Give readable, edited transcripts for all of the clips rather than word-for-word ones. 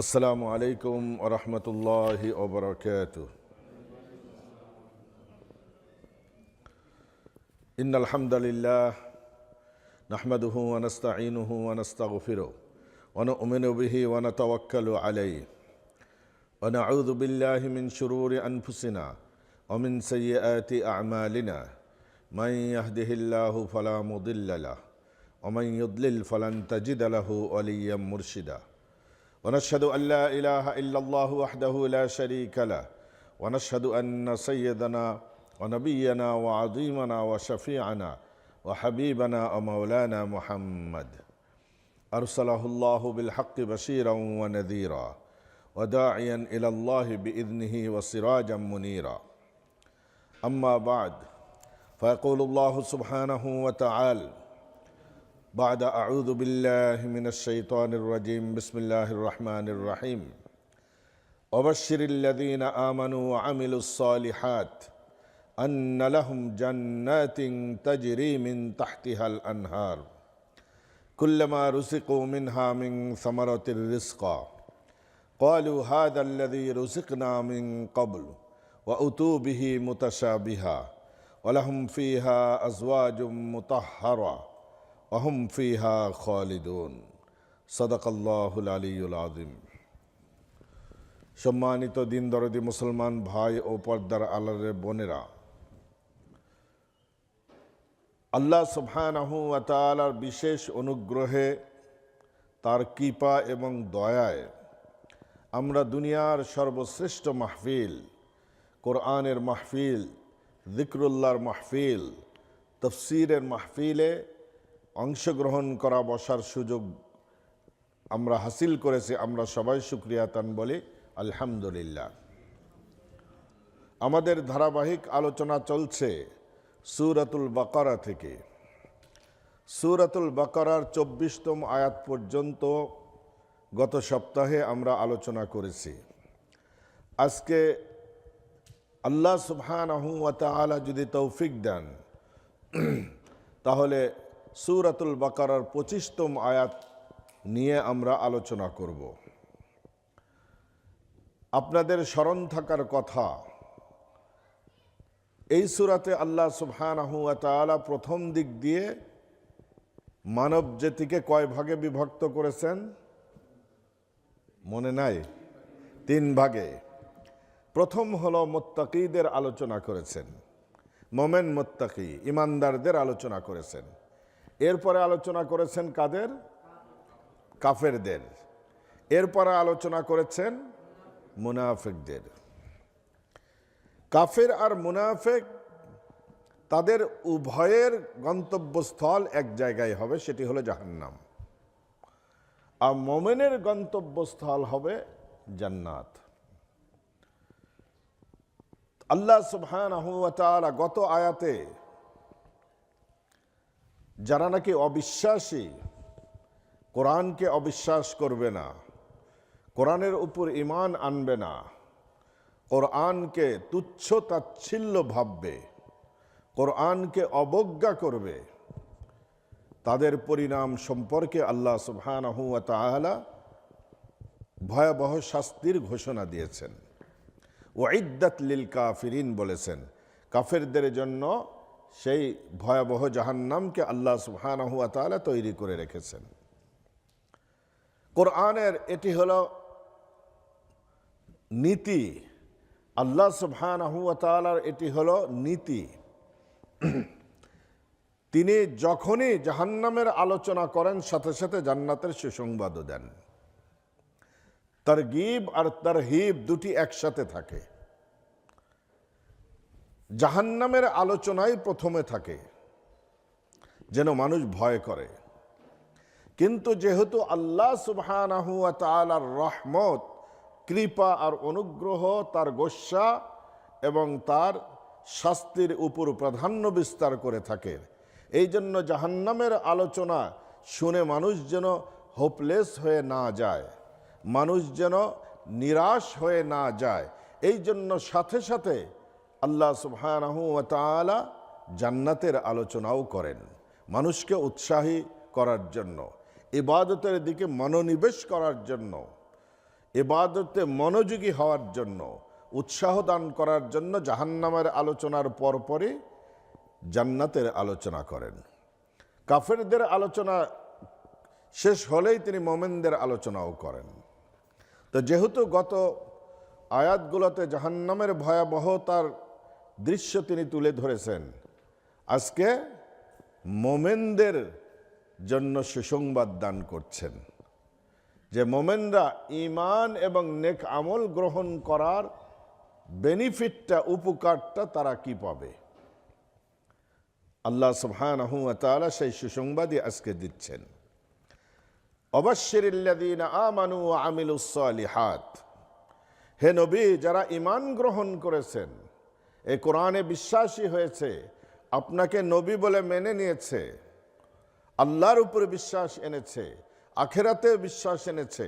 السلام عليكم ورحمة الله وبركاته. إن الحمد لله نحمده ونستعينه ونستغفره ونؤمن به ونتوكل عليه ونعوذ بالله من شرور أنفسنا ومن سيئات أعمالنا من يهده الله فلا مضل له ومن يضلل فلن تجد له وليا مرشدا ونشهد أن لا إله إلا الله وحده لا شريك له ونشهد أن سيدنا ونبينا وعظيمنا وشفيعنا وحبيبنا ومولانا محمد أرسله الله بالحق بشيرا ونذيرا وداعيا إلى الله بإذنه وسراجا منيرا. أما بعد فيقول الله سبحانه وتعالى بعد أعوذ بالله من الشيطان الرجيم بسم الله الرحمن الرحيم وبشر الذين آمنوا وعملوا الصالحات أن لهم جنات تجري من تحتها الأنهار كلما رزقوا منها من ثمرة رزقا قالوا هذا الذي رزقنا من قبل وأتوا به متشابها ولهم فيها أزواج مطهرة وهم فيها خالدون صدق الله العلي العظيم. সম্মানিত দিন দরদি মুসলমান ভাই ও পর্দার আড়ালের বোনেরা, আল্লাহ সুবহানাহু ওয়া তাআলার বিশেষ অনুগ্রহে, তার কৃপা এবং দয়ায় আমরা দুনিয়ার সর্বশ্রেষ্ঠ মাহফিল, কোরআনের মাহফিল, যিকরুল্লাহর মাহফিল, তাফসীরের মাহফিলে অংশগ্রহণ করা, বসার সুযোগ আমরা হাসিল করেছি। আমরা সবাই শুকরিয়াতান বলি আলহামদুলিল্লাহ। আমাদের ধারাবাহিক আলোচনা চলছে সূরাতুল বাকারা থেকে। সূরাতুল বাকারার ২৪তম আয়াত পর্যন্ত গত সপ্তাহে আমরা আলোচনা করেছি। আজকে আল্লাহ সুবহানাহু ওয়া তাআলা যদি তৌফিক দেন তাহলে সূরাতুল বাকারার ২৫তম আয়াত নিয়ে আমরা আলোচনা করব। আপনাদের স্মরণ থাকার কথা, এই সূরাতে আল্লাহ সুবহানাহু ওয়া তাআলা প্রথম দিক দিয়ে মানব জাতিকে কয় ভাগে বিভক্ত করেছেন মনে নাই? ৩ ভাগে। প্রথম হলো মুত্তাকিদের আলোচনা করেছেন, মোমেন মুত্তাকি ইমানদারদের আলোচনা করেছেন। এরপরে আলোচনা করেছেন কাদের? কাফেরদের। এরপরে আলোচনা করেছেন মুনাফিকদের। কাফের আর মুনাফিক তাদের উভয়ের গন্তব্যস্থল এক জায়গায় হবে, সেটি হলো জাহান্নাম। আর মুমিনের গন্তব্যস্থল হবে জান্নাত। আল্লাহ সুবহানাহু ওয়া তাআলা গত আয়াতে যারা নাকি অবিশ্বাসী, কোরআনকে অবিশ্বাস করবে না, কোরআনের উপর ঈমান আনবে না, কোরআনকে তুচ্ছ তাচ্ছিল্য ভাববে, কোরআনকে অবজ্ঞা করবে, তাদের পরিণাম সম্পর্কে আল্লাহ সুবহানাহু ওয়া তাআলা ভয়াবহ শাস্তির ঘোষণা দিয়েছেন। ওয়াইদ্দাত লিল কাফিরিন বলেছেন। কাফেরদের জন্য সেই ভয়াবহ জাহান্নামকে আল্লাহ সুবহানাহু ওয়া তাআলা তৈরি করে রেখেছেন। কোরআনের এটি হলো নীতি, আল্লাহ সুবহানাহু ওয়া তাআলার এটি হলো নীতি। তিনি যখনই জাহান্নামের আলোচনা করেন সাথে সাথে জান্নাতের সুসংবাদও দেন। তারগীব আর তারহিব দুটি একসাথে থাকে। জাহান্নামের আলোচনাই প্রথমে থাকে যেন মানুষ ভয় করে, কিন্তু যেহেতু আল্লাহ সুবহানাহু ওয়া তাআলার রহমত, কৃপা আর অনুগ্রহ, তার গোস্বা এবং তার শাস্তির উপর প্রাধান্য বিস্তার করে থাকে, এই জন্য জাহান্নামের আলোচনা শুনে মানুষ যেন হোপলেস হয়ে না যায়, মানুষ যেন নিরাশ হয়ে না যায়, এই জন্য সাথে সাথে আল্লাহ সুবহানাহু ওয়া তাআলা জান্নাতের আলোচনাও করেন মানুষকে উৎসাহী করার জন্য, ইবাদতের দিকে মনোনিবেশ করার জন্য, ইবাদতে মনোযোগী হওয়ার জন্য, উৎসাহ দান করার জন্য জাহান্নামের আলোচনার পরপরই জান্নাতের আলোচনা করেন। কাফেরদের আলোচনা শেষ হলেই তিনি মোমেনদের আলোচনাও করেন। তো যেহেতু গত আয়াতগুলোতে জাহান্নামের ভয়াবহতার দৃশ্য তিনি তুলে ধরেছেন, আজকে মোমেনদের জন্য সুসংবাদ দান করছেন যে মোমেনরা ঈমান এবং নেক আমল গ্রহণ করার বেনিফিটটা, উপকারটা তারা কি পাবে। আল্লাহ সুবহানাহু ওয়া তাআলা সেই সুসংবাদই আজকে দিচ্ছেন। অবাশশিরিল্লাযীনা আমানু ওয়া আমিলুস সালিহাত, হে নবী, যারা ঈমান গ্রহণ করেছেন, এই কোরআনে বিশ্বাসী হয়েছে, আপনাকে নবী বলে মেনে নিয়েছে, আল্লাহর উপরে বিশ্বাস এনেছে, আখিরাতে বিশ্বাস এনেছে,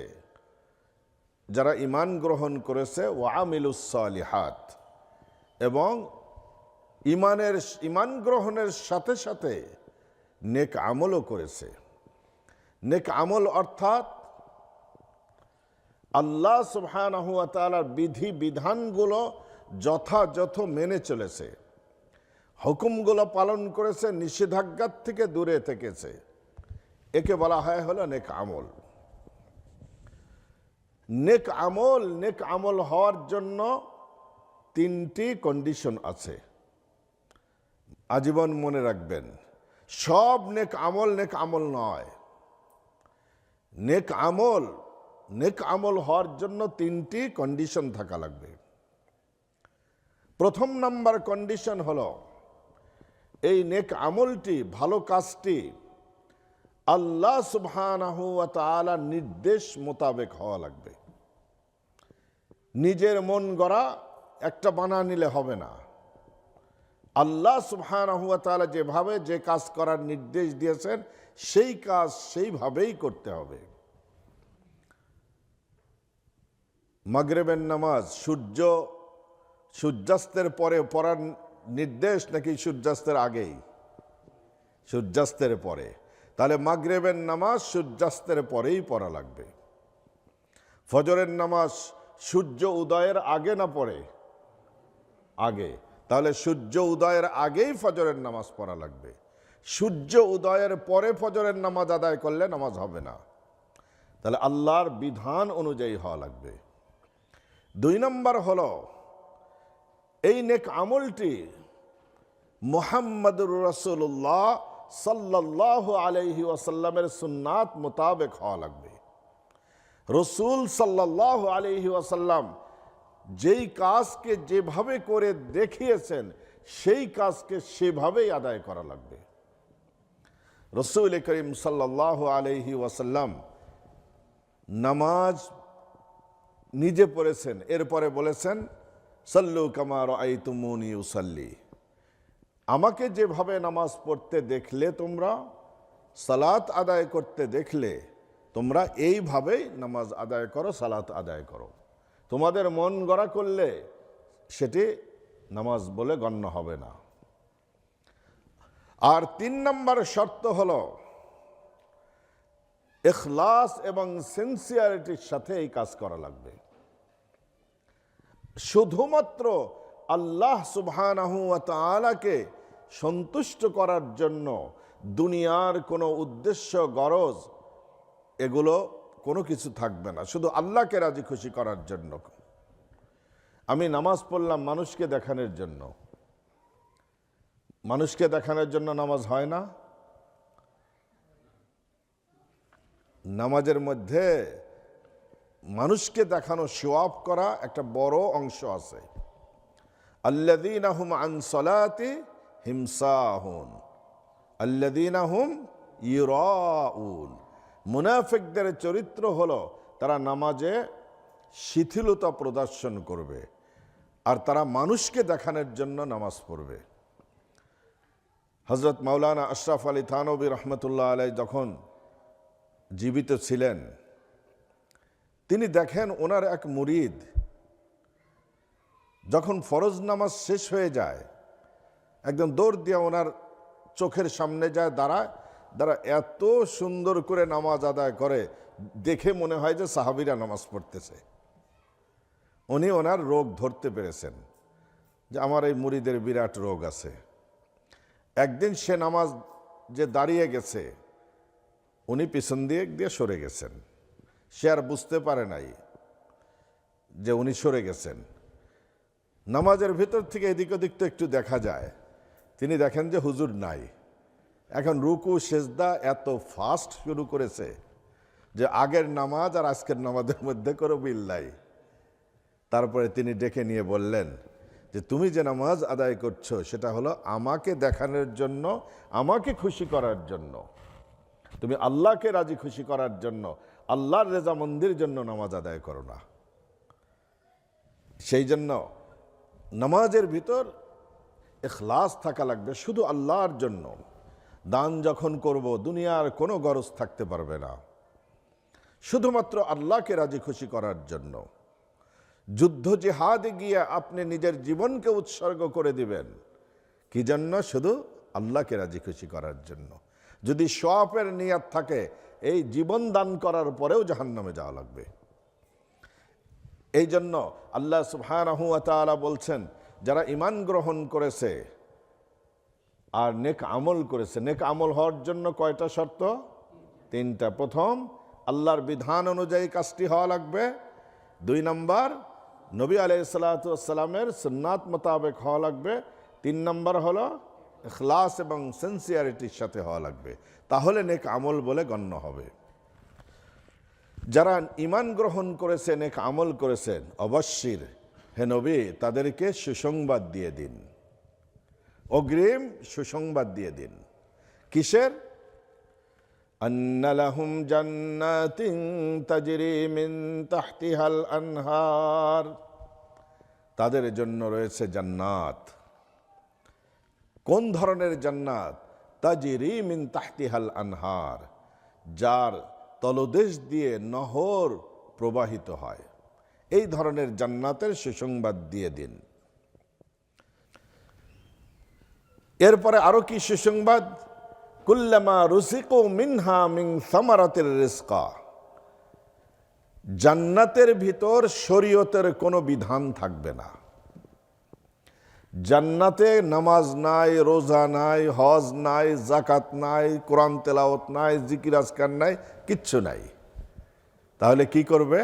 যারা ঈমান গ্রহণ করেছে ওয়া আমিলুস সালিহাত, এবং ঈমান গ্রহণের সাথে সাথে নেক আমলও করেছে। নেক আমল অর্থাৎ আল্লাহ সুবহানাহু ওয়া তাআলার বিধি বিধানগুলো যথাযথ মেনে চলেছে, হুকুমগুলো পালন করেছে, নিষেধাজ্ঞার থেকে দূরে থেকেছে, একে বলা হয় হলো নেক আমল। নেক আমল হওয়ার জন্য তিনটি কন্ডিশন আছে, আজীবন মনে রাখবেন। সব নেক আমল নয়। নেক আমল হওয়ার জন্য তিনটি কন্ডিশন থাকা লাগবে। প্রথম নাম্বার কন্ডিশন হলো, এই নেক আমলটি, ভালো কাজটি আল্লাহ সুবহানাহু ওয়া তাআলার নির্দেশ মোতাবেক হওয়া লাগবে। নিজের মন গড়া একটা বানা নিলে হবে না। আল্লাহ সুবহানাহু ওয়া তাআলা যেভাবে যে কাজ করার নির্দেশ দিয়েছেন, সেই কাজ সেইভাবেই করতে হবে। মাগরিবের নামাজ সূর্যাস্তের পরে পড়ার নির্দেশ নাকি সূর্যাস্তের আগেই? সূর্যাস্তের পরে। তাহলে মাগরিবের নামাজ সূর্যাস্তের পরেই পড়া লাগবে। ফজরের নামাজ সূর্য উদয়ের আগে না পড়ে? আগে। তাহলে সূর্য উদয়ের আগেই ফজরের নামাজ পড়া লাগবে। সূর্য উদয়ের পরে ফজরের নামাজ আদায় করলে নামাজ হবে না। তাহলে আল্লাহর বিধান অনুযায়ী হওয়া লাগবে। 2 নম্বর হলো, এই নেক আমলটি মুহাম্মদুর রাসূলুল্লাহ সাল্লাল্লাহু আলাইহি ওয়াসাল্লামের সুন্নাত মোতাবেক হওয়া লাগবে। রসুল সাল্লাল্লাহু আলাইহি ওয়াসাল্লাম যেই কাজকে যেভাবে করে দেখিয়েছেন, সেই কাজকে সেভাবেই আদায় করা লাগবে। রসুল করিম সাল্লাল্লাহু আলাইহি ওয়াসাল্লাম নামাজ নিজে পড়েছেন, এরপরে বলেছেন, সাল্লু কামা রাআইতুমুনি উসাল্লি, আমাকে যেভাবে নামাজ পড়তে দেখলে তোমরা, সালাত আদায় করতে দেখলে তোমরা এইভাবেই নামাজ আদায় করো, সালাত আদায় করো। তোমাদের মন গড়া করলে সেটি নামাজ বলে গণ্য হবে না। আর 3 নম্বর শর্ত হলো, ইখলাস এবং সিনসিয়ারিটির সাথে এই কাজ করা লাগবে। শুধুমাত্র আল্লাহ সুবহানাহু ওয়া তাআলাকে সন্তুষ্ট করার জন্য দুনিয়ার কোনো উদ্দেশ্য, গরজ, এগুলো কোনো কিছু থাকবে না। শুধু আল্লাহকে রাজি খুশি করার জন্য। আমি নামাজ পড়লাম মানুষকে দেখানোর জন্য। মানুষকে দেখানোর জন্য নামাজ হয় না। নামাজের মধ্যে মানুষকে দেখানো, শো অফ করা একটা বড় অংশ আছে। আল্লাযীনা হুম আন সালাতি হিমসাহুন, আল্লাযীনা হুম ইউরাউন। মুনাফিকদের চরিত্র হলো, তারা নামাজে শিথিলতা প্রদর্শন করবে, আর তারা মানুষকে দেখানোর জন্য নামাজ পড়বে। হযরত মাওলানা আশরাফ আলী থানভী রহমতুল্লাহ আলাইহি যখন জীবিত ছিলেন, তিনি দেখেন ওনার এক মুরিদ যখন ফরজ নামাজ শেষ হয়ে যায়, একদম দৌড় দিয়ে ওনার চোখের সামনে যায়, দাঁড়ায়, এত সুন্দর করে নামাজ আদায় করে, দেখে মনে হয় যে সাহাবীরা নামাজ পড়তেছে। উনি ওনার রোগ ধরতে পেরেছেন যে আমার এই মুরিদের বিরাট রোগ আছে। একদিন সে নামাজ যে দাঁড়িয়ে গেছে, উনি পিছন দিয়ে সরে গেছেন। সে আর বুঝতে পারে নাই যে উনি সরে গেছেন। নামাজের ভিতর থেকে এদিক ওদিক তো একটু দেখা যায়। তিনি দেখেন যে হুজুর নাই। এখন রুকু সেজদা এত ফাস্ট শুরু করেছে যে আগের নামাজ আর আজকের নামাজের মধ্যে কোনো মিল নাই। তারপরে তিনি ডেকে নিয়ে বললেন যে তুমি যে নামাজ আদায় করছো সেটা হলো আমাকে দেখানোর জন্য, আমাকে খুশি করার জন্য। তুমি আল্লাহকে রাজি খুশি করার জন্য, আল্লাহর রেজামন্দির জন্য নামাজ আদায় করো না। সেই জন্য নামাজের ভিতর ইখলাস থাকা লাগবে, শুধু আল্লাহর জন্য। দান যখন করব দুনিয়ার কোনো গরজ থাকতে পারবে না, শুধুমাত্র আল্লাহকে রাজি খুশি করার জন্য। যুদ্ধ জিহাদে গিয়ে আপনি নিজের জীবনকে উৎসর্গ করে দিবেন, কি জন্য? শুধু আল্লাহকে রাজি খুশি করার জন্য। যদি সওয়াবের নিয়ত থাকে, এই জীবন দান করার পরেও জাহান্নামে যাওয়া লাগবে। এই জন্য আল্লাহ সুবহানাহু ওয়া তাআলা বলছেন, যারা ঈমান গ্রহণ করেছে আর নেক আমল করেছে। নেক আমল হওয়ার জন্য কয়টা শর্ত? 3টা। প্রথম, আল্লাহর বিধান অনুযায়ী কাজটি হওয়া লাগবে। 2 নম্বর, নবী আলাইহিস সালাতু ওয়াস সালামের সুন্নাত মোতাবেক হওয়া লাগবে। 3 নম্বর হলো ইখলাস এবং সিনসিয়ারিটির সাথে হওয়া লাগবে, তাহলে নেক আমল বলে গণ্য হবে। যারা ঈমান গ্রহণ করেছেন, নেক আমল করেছেন, অবশ্যই হে নবী তাদেরকে সুসংবাদ দিয়ে দিন, অগ্রিম সুসংবাদ দিয়ে দিন। কিসের? আন্না লাহুম জান্নাতিন তাজরি মিন তাহতিহাল আনহার, তাদের জন্য রয়েছে জান্নাত। কোন ধরনের জান্নাত? তাজরি মিন তাহতিহাল আনহার, যার তলদেশ দিয়ে নহর প্রবাহিত হয়। এই ধরনের জান্নাতের সুসংবাদ দিয়ে দিন। এরপরে আরো কি সুসংবাদ? কুল্লামা রুসিকু মিনহা মিন সামারাতির রিজকা, জান্নাতের ভিতর শরীয়তের কোনো বিধান থাকবে না। জান্নাতে নামাজ নাই, রোজা নাই, হজ নাই, যাকাত নাই, কোরআন তেলাওয়াত নাই, জিকির আজকার নাই, কিচ্ছু নাই। তাহলে কি করবে?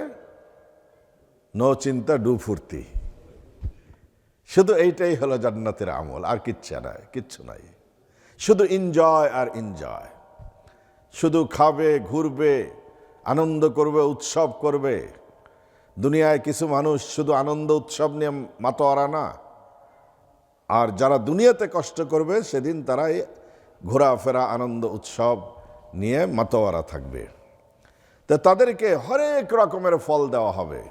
নো চিন্তা ডু ফুর্তি। শুধু এইটাই হলো জান্নাতের আমল, আর কিচ্ছু নাই। শুধু এনজয় আর এনজয়, শুধু খাবে, ঘুরবে, আনন্দ করবে, উৎসব করবে। দুনিয়ায় কিছু মানুষ শুধু আনন্দ উৎসব নিয়ে মাতোয়ারা না, আর যারা দুনিয়াতে কষ্ট করবে সেদিন তারাই ঘোরাফেরা, আনন্দ উৎসব নিয়ে মাতোয়ারা থাকবে। তো তাদেরকে হরেক রকমের ফল দেওয়া হবে।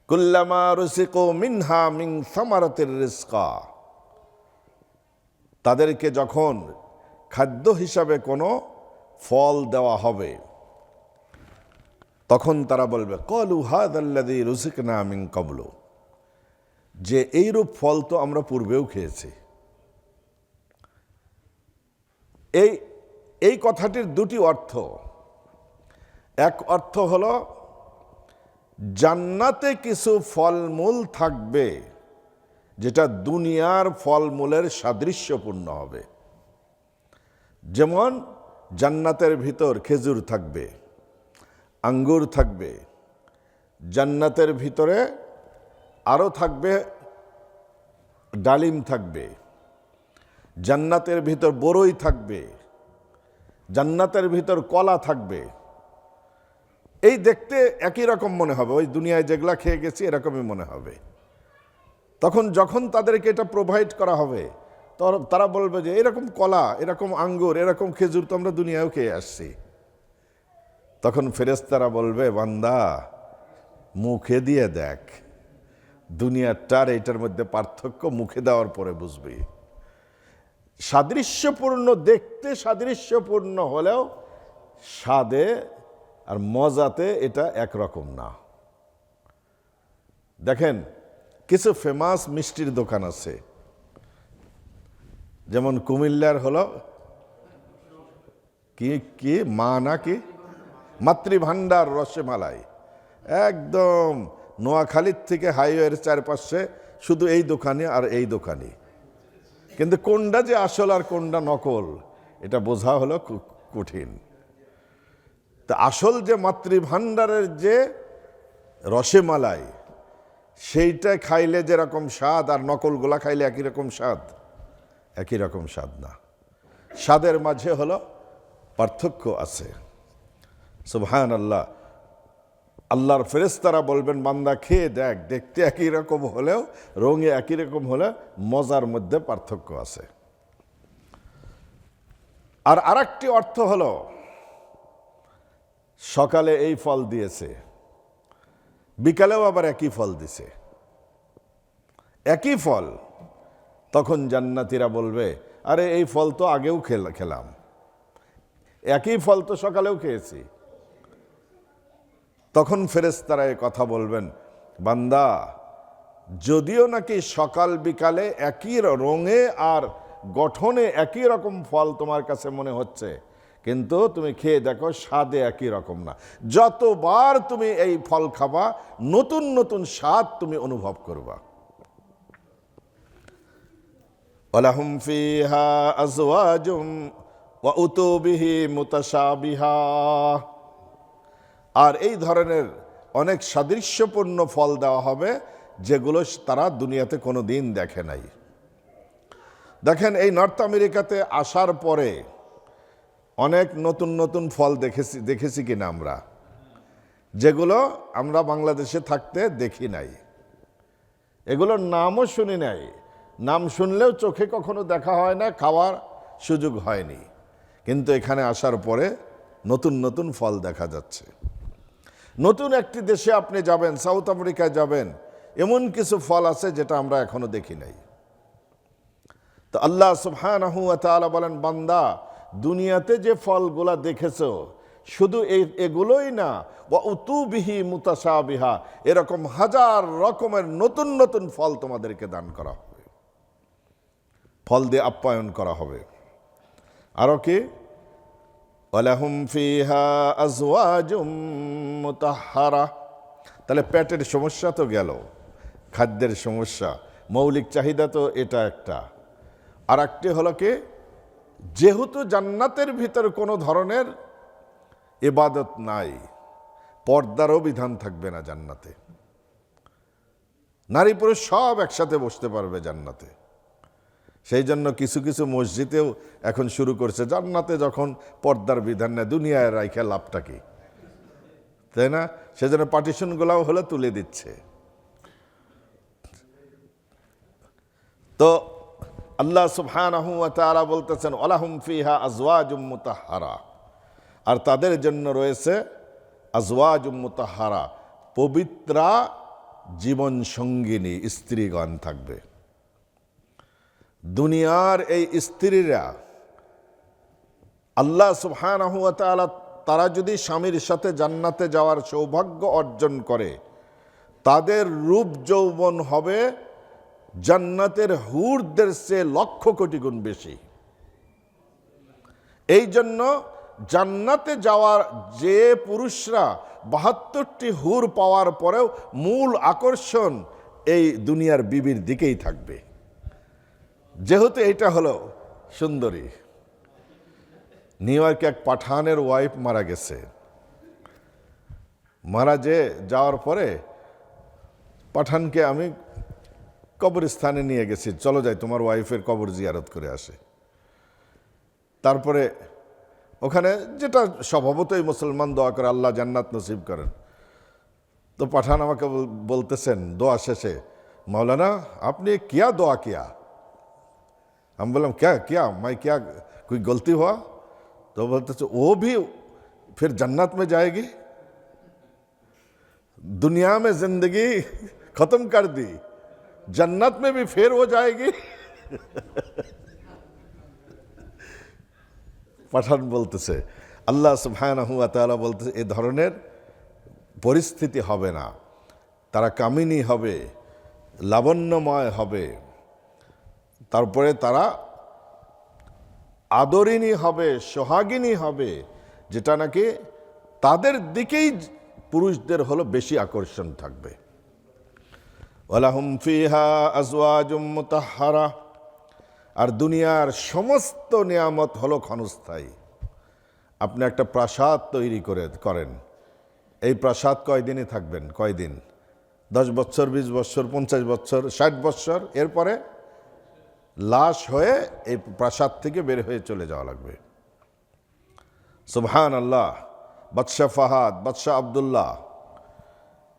কুল্লামা রুসিকু মিনহা মিন সামারাতির রিজকা, তাদেরকে যখন খাদ্য হিসাবে কোনো ফল দেওয়া হবে, তখন তারা বলবে ক্বালু হাযাল্লাযী রুজিকনা মিন ক্বাবলু, যে এইরূপ ফল তো আমরা পূর্বেও খেয়েছি। এই কথাটির 2টি অর্থ। এক অর্থ হলো জান্নাতে কিছু ফলমূল থাকবে যেটা দুনিয়ার ফলমূলের সাদৃশ্যপূর্ণ হবে। যেমন জান্নাতের ভিতর খেজুর থাকবে, আঙ্গুর থাকবে, জান্নাতের ভিতরে আরও থাকবে ডালিম থাকবে, জান্নাতের ভিতর বরই থাকবে, জান্নাতের ভিতর কলা থাকবে। এই দেখতে একই রকম মনে হবে, ওই দুনিয়ায় যেগুলা খেয়ে গেছি এরকমই মনে হবে। তখন যখন তাদেরকে এটা প্রোভাইড করা হবে, তারা বলবে যে এরকম কলা, এরকম আঙ্গুর, এরকম খেজুর তো আমরা দুনিয়াও খেয়ে আসছি। তখন ফেরেশতারা বলবে, বান্দা মুখে দিয়ে দেখ, দুনিয়াটার এইটার মধ্যে পার্থক্য মুখে দেওয়ার পরে বুঝবি। সাদৃশ্যপূর্ণ, দেখতে সাদৃশ্যপূর্ণ হলেও স্বাদে আর মজাতে এটা একরকম না। দেখেন, কিছু ফেমাস মিষ্টির দোকান আছে, যেমন কুমিল্লার হলো কি মা নাকি মাতৃভান্ডার রসমালাই, একদম নোয়াখালীর থেকে হাইওয়ের চারপাশে শুধু এই দোকানে আর এই দোকানে, কিন্তু কোনটা যে আসল আর কোনটা নকল এটা বোঝা হলো কঠিন। তা আসল যে মাতৃভাণ্ডারের যে রসেমালাই, সেইটা খাইলে যেরকম স্বাদ আর নকলগুলা খাইলে একই রকম স্বাদ, একই রকম স্বাদ না। স্বাদের মাঝে হলো পার্থক্য আছে। সুবহানাল্লাহ। আল্লাহর ফেরেশতারা বলবেন, বান্দা খেয়ে দেখ, দেখতে একই রকম হলেও রঙে একই রকম হলে মজার মধ্যে পার্থক্য আছে। আর আরেকটি অর্থ হলো, সকালে এই ফল দিয়েছে, বিকালেও আবার একই ফল দিছে, একই ফল। তখন জান্নাতীরা বলবে, আরে এই ফল তো আগেও খেলাম, একই ফল তো সকালেও খেয়েছি। তখন ফেরেশতারা কথা বলবেন, বান্দা যদিও নাকি সকাল বিকালে একই রঙে আর গঠনে একই রকম ফল তোমার কাছে মনে হচ্ছে, কিন্তু তুমি খেয়ে দেখো স্বাদে একই রকম না। যতবার তুমি এই ফল খাবা নতুন নতুন স্বাদ তুমি অনুভব করবা। ওয়ালাহুম ফিহা আজওয়াজুম ওয়া উতু বিহি মুতাশাবিহা। আর এই ধরনের অনেক সাদৃশ্যপূর্ণ ফল দেওয়া হবে যেগুলো তারা দুনিয়াতে কোনো দিন দেখে নাই। দেখেন, এই নর্থ আমেরিকাতে আসার পরে অনেক নতুন নতুন ফল দেখেছি কিনা আমরা, যেগুলো আমরা বাংলাদেশে থাকতে দেখি নাই। এগুলোর নামও শুনি নাই, নাম শুনলেও চোখে কখনো দেখা হয় না, খাওয়ার সুযোগ হয়নি। কিন্তু এখানে আসার পরে নতুন নতুন ফল দেখা যাচ্ছে। নতুন একটি দেশে আপনি যাবেন, সাউথ আমেরিকায় যাবেন, এমন কিছু ফল আছে যেটা আমরা এখনো দেখি নাই। তো আল্লাহ সুবহানাহু ওয়া তাআলা বলেন, বান্দা দুনিয়াতে যে ফলগুলা দেখেছো শুধু এগুলোই না, ওয়া উতু বিহি মুতাশাবিহা, এরকম হাজার রকমের নতুন নতুন ফল তোমাদেরকে দান করা হবে, ফল দিয়ে আপ্যায়ন করা হবে। আরো কি, ওয়ালাহুম ফিহা আজওয়াজুম মুতাহহারা। তাহলে পেটের সমস্যা তো গেল, খাদ্যের সমস্যা, মৌলিক চাহিদা তো এটা একটা। আর একটি হলো কি, যেহেতু জান্নাতের ভিতর কোনো ধরনের ইবাদত নাই, পর্দারও বিধান থাকবে না জান্নাতে। নারী পুরুষ সব একসাথে বসতে পারবে জান্নাতে। সেই জন্য কিছু কিছু মসজিদেও এখন শুরু করছে, জান্নাতে যখন পর্দার বিধান নেই, দুনিয়ায় রাইখা লাভটা কি, তাই না? সেজন্য পার্টিশনগুলাও হলে তুলে দিচ্ছে। তো আল্লাহ সুবহানাহু ওয়া তাআলা বলতেছেন, ওয়ালাহুম ফিহা আজওয়াজুম মুতাহহারা, আর তাদের জন্য রয়েছে আজওয়াজুম মুতাহহারা, পবিত্রা জীবন সঙ্গিনী স্ত্রীগণ থাকবে। দুনিয়ার এই স্ত্রীরা আল্লাহ সুবহানাহু ওয়া তাআলা, তারা যদি স্বামীর সাথে জান্নাতে যাওয়ার সৌভাগ্য অর্জন করে, তাদের রূপ যৌবন হবে জান্নাতের হুরদের চেয়ে লক্ষ কোটি গুণ বেশি। এই জন্য জান্নাতে যাওয়ার যে পুরুষরা ৭২টি হুর পাওয়ার পরেও মূল আকর্ষণ এই দুনিয়ার বিবির দিকেই থাকবে, যেহেতু এটা হলো সুন্দরী। নিউ ইয়র্কে এক পাঠানের ওয়াইফ মারা গেছে। মারা যাওয়ার পরে পাঠানকে আমি কবরস্থানে নিয়ে গেছি, চলো যাই তোমার ওয়াইফের কবর জিয়ারত করে আসে। তারপরে ওখানে যেটা স্বভাবতই মুসলমান দোয়া করে, আল্লাহ জান্নাত নসিব করেন। তো পাঠান আমাকে বলতেছেন দোয়া শেষে, मौलाना आपने क्या दुआ किया? हम बोला क्या क्या मैं क्या कोई गलती हुआ? तो बोलते वो भी फिर जन्नत में जाएगी, दुनिया में जिंदगी खत्म कर दी, जन्नत में भी फिर हो जाएगी। পাঠান বলতেছে, আল্লাহ সুবহানাহু ওয়া তাআলা বলতেছে এ ধরনের পরিস্থিতি হবে না, তারা কামিনী হবে, লাবণ্যময় হবে, তারপরে তারা আদরিনী হবে, সোহাগিনী হবে, যেটা নাকি তাদের দিকেই পুরুষদের হলো বেশি আকর্ষণ থাকবে। ওয়ালাহুম ফিহা আজওয়াজুম মুতাহহারা, আর দুনিয়ার সমস্ত নিয়ামত হলো ক্ষণস্থায়ী। আপনি একটা প্রাসাদ তৈরি করেন, এই প্রাসাদ কয়দিনই থাকবেন? কয়দিন? 10 বছর, 20 বছর, 50 বছর, 60 বছর, এরপরে লাশ হয়ে এই প্রাসাদ থেকে বের হয়ে চলে যাওয়া লাগবে। সুবহান আল্লাহ। বাদশাহ ফাহাদ, বাদশাহ আবদুল্লাহ,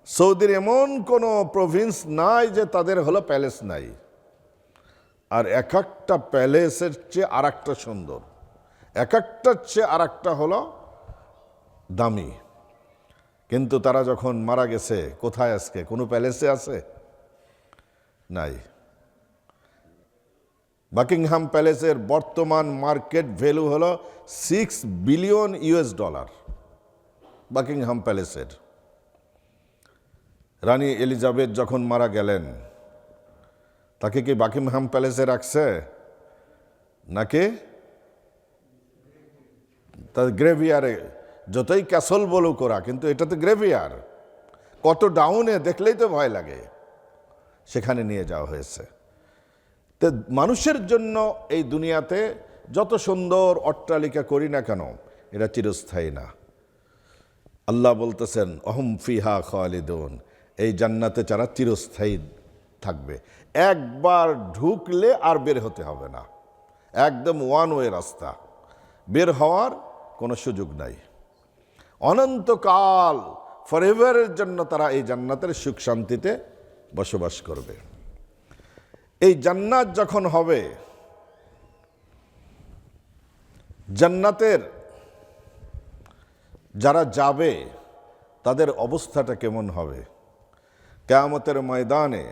সৌদির এমন কোনো প্রভিন্স নাই যে তাদের হলো প্যালেস নাই, আর এক একটা প্যালেসের চেয়ে আর একটা সুন্দর, এক একটার চেয়ে আর একটা হলো দামি। কিন্তু তারা যখন মারা গেছে, কোথায় আজকে? কোনো প্যালেসে আছে? নাই। বাকিংহাম প্যালেসের বর্তমান মার্কেট ভ্যালু হলো $6 বিলিয়ন। বাকিংহাম প্যালেসের। রানী এলিজাবেথ যখন মারা গেলেন, তাকে কি বাকিংহাম প্যালেসে রাখছে নাকি তার গ্রেভিয়ারে? যতই ক্যাসল বলুক ওরা, কিন্তু এটা তো গ্রেভিয়ার, কত ডাউনে, দেখলেই তো ভয় লাগে। সেখানে নিয়ে যাওয়া হয়েছে। তো মানুষের জন্য এই দুনিয়াতে যত সুন্দর অট্টালিকা করি না কেন, এটা চিরস্থায়ী না। আল্লাহ বলতেছেন অহম ফিহা খালিদুন, এই জান্নাতে যারা চিরস্থায়ী থাকবে, একবার ঢুকলে আর বের হতে হবে না, একদম ওয়ান ওয়ে রাস্তা, বের হওয়ার কোনো সুযোগ নাই। অনন্তকাল ফরএভারের জন্য তারা এই জান্নাতের সুখ শান্তিতে বসবাস করবে। এই জান্নাত যখন হবে, জান্নাতের যারা যাবে তাদের অবস্থাটা কেমন হবে? কিয়ামতের ময়দানে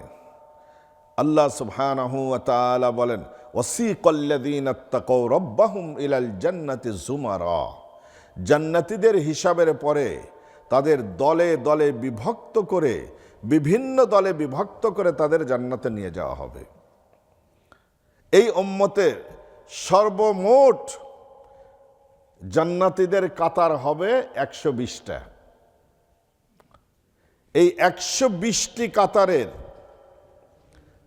আল্লাহ সুবহানাহু ওয়া তাআলা বলেন, ওয়াসিকাল্লাযীনা ইত্তাকাউ রাব্বাহুম ইলাল জান্নাতি যুমারা, জান্নাতীদের হিসাবের পরে তাদের দলে দলে বিভক্ত করে, বিভিন্ন দলে বিভক্ত করে তাদের জান্নাতে নিয়ে যাওয়া হবে। এই উম্মতের সর্বমোট জান্নাতীদের কাতার হবে 120টা। এই 120টি কাতারের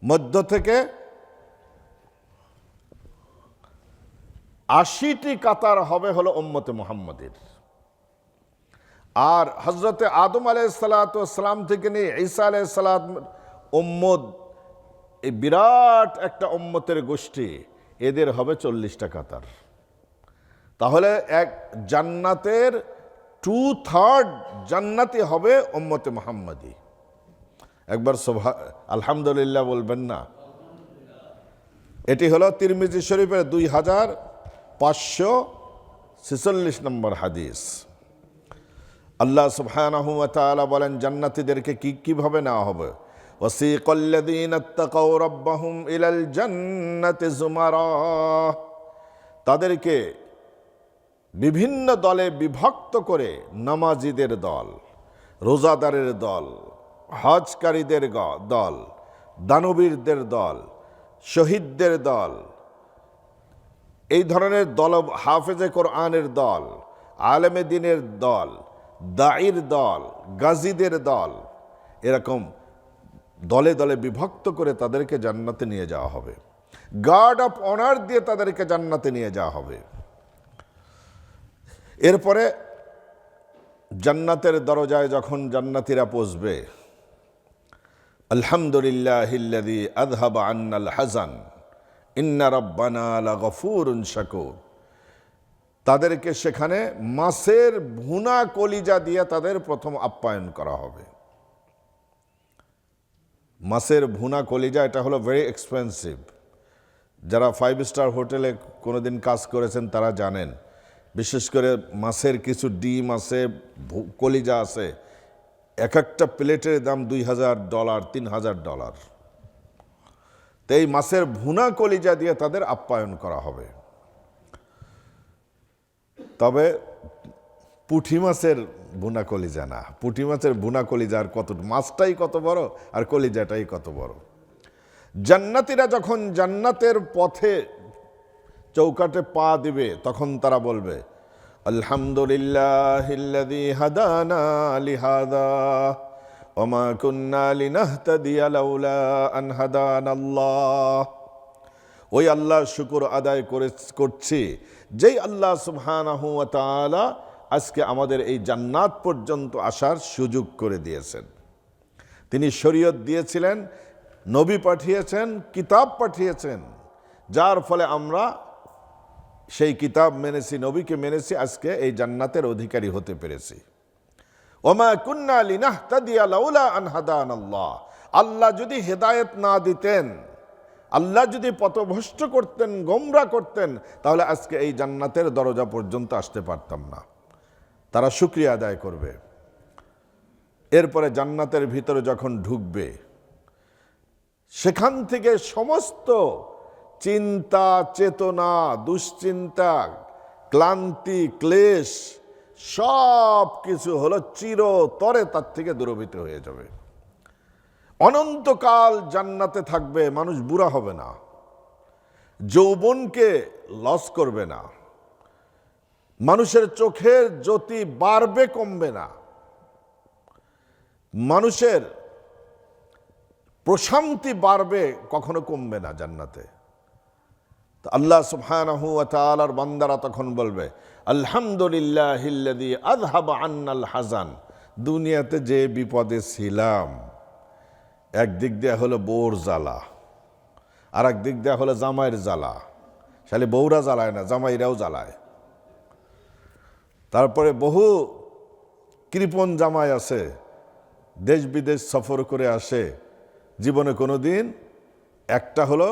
মধ্য থেকে 80টি কাতার হবে হলো উম্মতে মুহাম্মাদের। আর হযরতে আদম আলাইহিসসালাম থেকে নিয়ে ঈসা আলাইহিসসালাম উম্মত, এই বিরাট একটা উম্মতের গোষ্ঠী, এদের হবে 40টা কাতার। তাহলে এক জান্নাতের 2/3 জান্নাতি হবে উম্মতে মুহাম্মাদি। একবার আলহামদুলিল্লাহ বলবেন না? এটি হলো তিরমিজি শরীফের 2546 নম্বর হাদিস। আল্লাহ সুবহানাহু ওয়া তাআলা বলেন জান্নাতীদেরকে কিভাবে নেওয়া হবে? ওয়াসিকাল্লাযীনা ইত্তাকাউ রাব্বাহুম ইলাল জান্নাতি যুমারা, তাদেরকে বিভিন্ন দলে বিভক্ত করে, নামাজীদের দল, রোজাদারের দল, হজকারীদের দল, দানবীরদের দল, শহীদদের দল, এই ধরনের দল, হাফেজে কোরআনের দল, আলেমে দ্বীনের দল, দাঈর দল, গাজীদের দল, এরকম দলে দলে বিভক্ত করে তাদেরকে জান্নাতে নিয়ে যাওয়া হবে। গার্ড অফ অনার দিয়ে তাদেরকে জান্নাতে নিয়ে যাওয়া হবে। এরপরে জান্নাতের দরজায় যখন জান্নাতীরা পৌঁছবে, আলহামদুলিল্লাহিল্লাযী আযহাবা আন্নাল হাযান ইন্না রাব্বানা লাগফুরুন শাকুর, তাদেরকে সেখানে মাছের ভুনা কলিজা দিয়ে তাদের প্রথম আপ্যায়ন করা হবে। মাছের ভুনা কলিজা, এটা হলো ভেরি এক্সপেন্সিভ। যারা 5 স্টার হোটেলে কোনোদিন কাজ করেছেন তারা জানেন, বিশেষ করে মাছের কিছু ডিম আছে, কলিজা আছে, এক একটা প্লেটের দাম $2000, $3000। তো এই মাছের ভুনা কলিজা দিয়ে তাদের আপ্যায়ন করা হবে। তবে পুঁটি মাছের ভুনা কলিজা না, পুঁটি মাছের ভুনা কলিজা আর কত, মাছটাই কত বড় আর কলিজাটাই কত বড়। জান্নাতীরা যখন জান্নাতের পথে চৌকাটে পা দিবে, তখন তারা বলবে আলহামদুলিল্লাহিল্লাযী হাদানা লিহাযা ওমা কুন্না লিনাহতাদিয়া লাউলা আন হাদানাল্লাহ। ওই আল্লাহর শুকর আদায় করছি যেই আল্লাহ সুবহানাহু ওয়া তাআলা আজকে আমাদের এই জান্নাত পর্যন্ত আসার সুযোগ করে দিয়েছেন। তিনি শরীয়ত দিয়েছিলেন, নবী পাঠিয়েছেন, কিতাব পাঠিয়েছেন, যার ফলে আমরা সেই কিতাব মেনেছি, নবীকে মেনেছি, আজকে এই জান্নাতের অধিকারী হতে পেরেছি। ওমা কুন্না লিনাহতাদিয়া লাউলা আন হাদানাল্লাহ। আল্লাহ যদি হেদায়েত না দিতেন, আল্লাহ যদি পথভ্রষ্ট করতেন, গোমরা করতেন, তাহলে আজকে এই জান্নাতের দরজা পর্যন্ত আসতে পারতাম না। তারা শুকরিয়া আদায় করবে। এরপরে জান্নাতের ভিতরে যখন ঢুকবে, সেখান থেকে সমস্ত চিন্তা, চেতনা, দুশ্চিন্তা, ক্লান্তি, ক্লেশ সব কিছু হলো চিরতরে তার থেকে দূরভূত হয়ে যাবে। অনন্তকাল জান্নাতে থাকবে, মানুষ বুড়া হবে না, যৌবনকে লস করবে না, মানুষের চোখের জ্যোতি বাড়বে, কমবে না, মানুষের প্রশান্তি বাড়বে, কখনো কমবে না জান্নাতে। আল্লাহ সুবহানাহু ওয়া তাআলার বান্দারা তখন বলবে আলহামদুলিল্লাহিল্লাযী আযহাবা আন্নাল হাযান। দুনিয়াতে যে বিপদে ছিলাম, একদিক দিয়ে হলো বউর জ্বালা, আর একদিক দিয়ে হলো জামাইয়ের জ্বালা। শালি বউরা জ্বালায় না, জামাইরাও জ্বালায়। তারপরে বহু কৃপণ জামাই আছে, দেশ বিদেশ সফর করে আসে, জীবনে কোনো দিন একটা হলো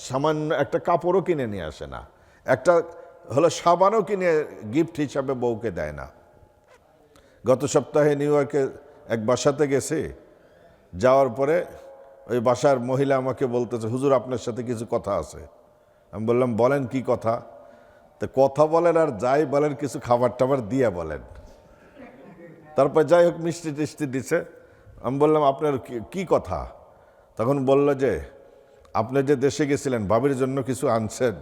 সামান্য একটা কাপড়ও কিনে নিয়ে আসে না, একটা হলো সাবানও কিনে গিফট হিসাবে বউকে দেয় না। গত সপ্তাহে নিউ ইয়র্কে এক বাসাতে গেছে, যাওয়ার পরে ওই বাসার মহিলা আমাকে বলতেছে, হুজুর আপনার সাথে কিছু কথা আছে। আমি বললাম বলেন কি কথা? তো কথা বলেন আর যাই বলেন কিছু খাবার টাবার দিয়ে বলেন। তারপর যাই হোক মিষ্টি টিষ্টি দিছে। আমি বললাম আপনার কি কথা? তখন বলল যে আপনি যে দেশে গেছিলেন ভাবির জন্য কিছু আনছেন।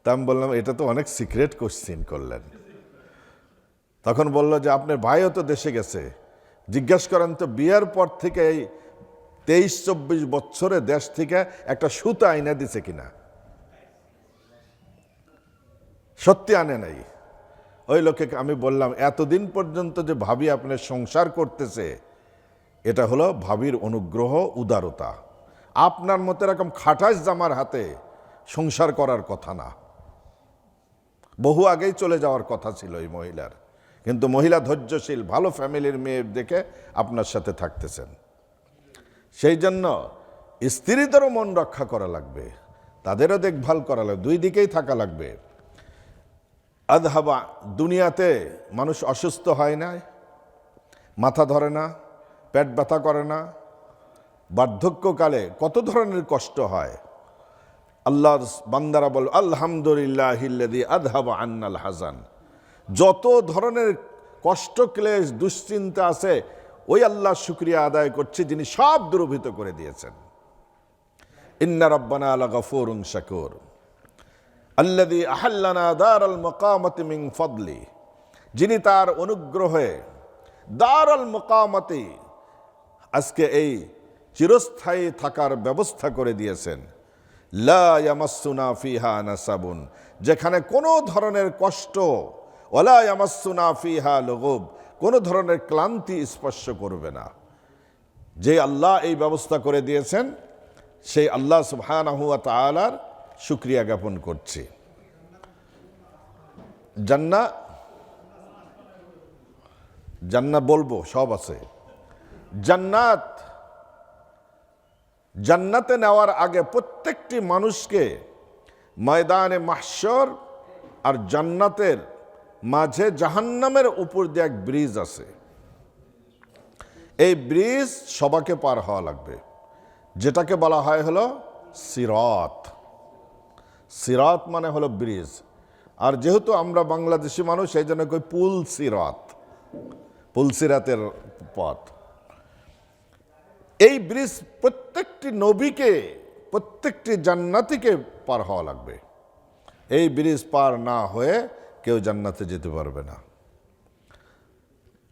তা আমি বললাম এটা তো অনেক সিক্রেট কোশ্চিন করলেন। তখন বলল যে আপনার ভাইও তো দেশে গেছে, জিজ্ঞেস করেন তো বিয়ের পর থেকে এই 23-24 বছরে দেশ থেকে একটা সুতা আইনা দিছে কিনা। সত্যি আনে নাই। ওই লোকে আমি বললাম এতদিন পর্যন্ত যে ভাবি আপনার সংসার করতেছে, এটা হলো ভাবির অনুগ্রহ, উদারতা। আপনার মতো এরকম খাটাস জামার হাতে সংসার করার কথা না, বহু আগেই চলে যাওয়ার কথা ছিল এই মহিলার। কিন্তু মহিলা ধৈর্যশীল, ভালো ফ্যামিলির মেয়ে দেখে আপনার সাথে থাকতেছেন। সেই জন্য স্ত্রীদেরও মন রক্ষা করা লাগবে, তাদেরও দেখভাল করা লাগবে, দুই দিকেই থাকা লাগবে। আযহাবা, দুনিয়াতে মানুষ অসুস্থ হয় না, মাথা ধরে না, পেট ব্যথা করে না, বার্ধক্যকালে কত ধরনের কষ্ট হয়। আল্লাহর বান্দারা বল আলহামদুলিল্লাহিল্লাযী আযহাবা আন্নাল হাযান। যত ধরনের কষ্ট, ক্লেশ, দুশ্চিন্তা আছে, ওই আল্লাহর শুকরিয়া আদায় করছে যিনি সব দূরীভূত করে দিয়েছেন। ইন্না রাব্বানা লাগাফুরুন শাকুর আল্লাযী আহাল্লানা দারাল মাকামাতি মিন ফাদলি। যিনি তার অনুগ্রহে দারাল মাকামাতি, আজকে এই চিরস্থায়ী থাকার ব্যবস্থা করে দিয়েছেন। লা ইয়ামাসসুনা ফিহা নাসাবুন, যেখানে কোনো ধরনের কষ্ট, ওয়ালা ইয়ামাসসুনা ফিহা লুগুব, কোনো ধরনের ক্লান্তি স্পর্শ করবে না। যে আল্লাহ এই ব্যবস্থা করে দিয়েছেন, সেই আল্লাহ সুবহানাহু ওয়া তাআলার শুকরিয়া জ্ঞাপন করছি। জান্নাত বলবো সব আছে। জান্নাতে নেওয়ার আগে প্রত্যেকটি মানুষকে ময়দানে মাহশর আর জান্নাতের মাঝে জাহান্নামের উপর দিয়ে এক ব্রিজ আছে। এই ব্রিজ সবাইকে পার হওয়া লাগবে, যেটাকে বলা হয় হলো সিরাত। সিরাত মানে হলো ব্রিজ। আর যেহেতু আমরা বাংলাদেশি মানুষ, সেই জন্য কই পুল সিরাত, পুল সিরাতের পথ। এই ব্রিজ প্রত্যেকটি নবীকে, প্রত্যেকটি জান্নাতীকে পার হওয়া লাগবে। এই ব্রিজ পার না হয়ে কেউ জান্নাতে যেতে পারবে না।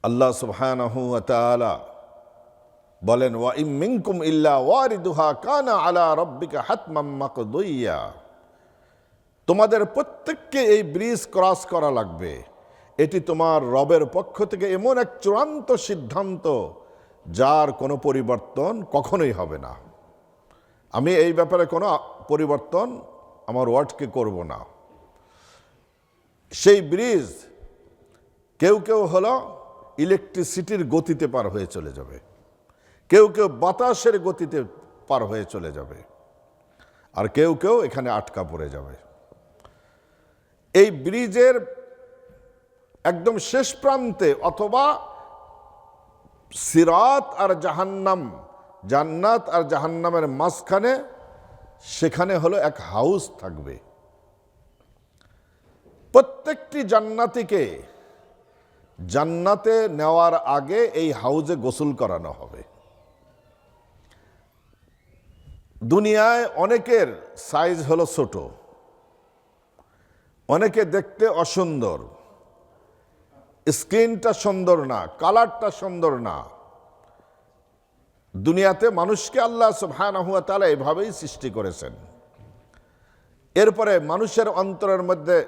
আল্লাহ সুবহানাহু ওয়া তাআলা বলেন, ওয়া ইম মিনকুম ইল্লা ওয়ারিদুহা কানা আলা রাব্বিকা হাতমান মাকদিয়া। তোমাদের প্রত্যেককে এই ব্রিজ ক্রস করা লাগবে। এটি তোমার রবের পক্ষ থেকে এমন এক চূড়ান্ত সিদ্ধান্ত যার কোনো পরিবর্তন কখনোই হবে না। আমি এই ব্যাপারে কোনো পরিবর্তন আমার ওয়ার্ডকে করব না। সেই ব্রিজ কেউ কেউ হলো ইলেকট্রিসিটির গতিতে পার হয়ে চলে যাবে, কেউ কেউ বাতাসের গতিতে পার হয়ে চলে যাবে, আর কেউ কেউ এখানে আটকা পড়ে যাবে। এই ব্রিজের একদম শেষ প্রান্তে অথবা সিরাত আর জাহান্নাম, জান্নাত আর জাহান্নামের মাঝখানে, সেখানে হলো এক হাউস থাকবে। প্রত্যেকটি জান্নাতীকে জান্নাতে নেওয়ার আগে এই হাউজে গোসল করানো হবে। দুনিয়ায় অনেকের সাইজ হলো ছোট, অনেকে দেখতে অসুন্দর, স্কিনটা সুন্দর না, কালারটা সুন্দর না। দুনিয়াতে মানুষকে আল্লাহ সুবহানাহু ওয়া তাআলা এভাবেই সৃষ্টি করেছেন। এরপরে মানুষের অন্তরের মধ্যে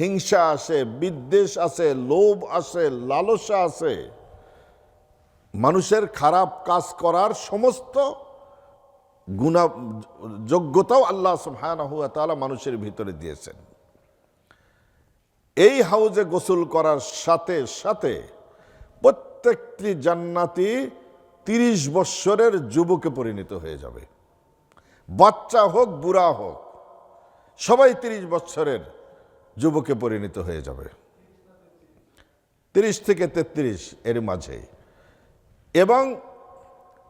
হিংসা আসে, বিদ্বেষ আছে, লোভ আসে, লালসা আছে। মানুষের খারাপ কাজ করার সমস্ত যোগ্যতাও আল্লাহ সুবহানাহু ওয়া তাআলা মানুষের ভিতরে দিয়েছেন। এই হাউজে গোসল করার সাথে সাথে প্রত্যেকটি জান্নাতি 30 বৎসরের যুবকে পরিণত হয়ে যাবে। বাচ্চা হোক বুড়া হোক, সবাই 30 বৎসরের যুবকে পরিণত হয়ে যাবে, 30 থেকে 33 এর মাঝে। এবং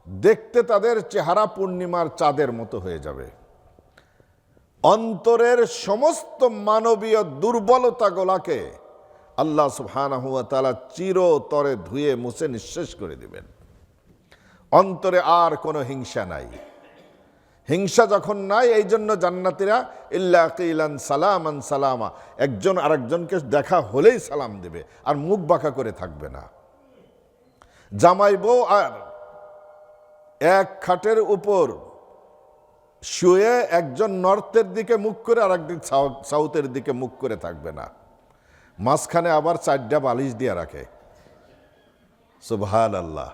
দেখতে তাদের চেহারা পূর্ণিমার চাঁদের মতো হয়ে যাবে। অন্তরের সমস্ত মানবীয় দুর্বলতাগুলোকে আল্লাহ সুবহানাহু ওয়া তাআলা চিরতরে ধুয়ে মুছে নিঃশেষ করে দিবেন। অন্তরে আর কোনো হিংসা নাই। হিংসা যখন নাই, এই জন্য জান্নাতীরা ইল্লা কিলান সালামান সালামা, একজন আরেকজনকে দেখা হলেই সালাম দেবে, আর মুখ বাঁকা করে থাকবে না। জামাই বউ আর এক খাটের উপর শুয়ে একজন নর্থের দিকে মুখ করে আর একদিন সাউথের দিকে মুখ করে থাকবে না। মাঝখানে আবার 4টা বালিশ দিয়ে রাখে। সুবহানাল্লাহ,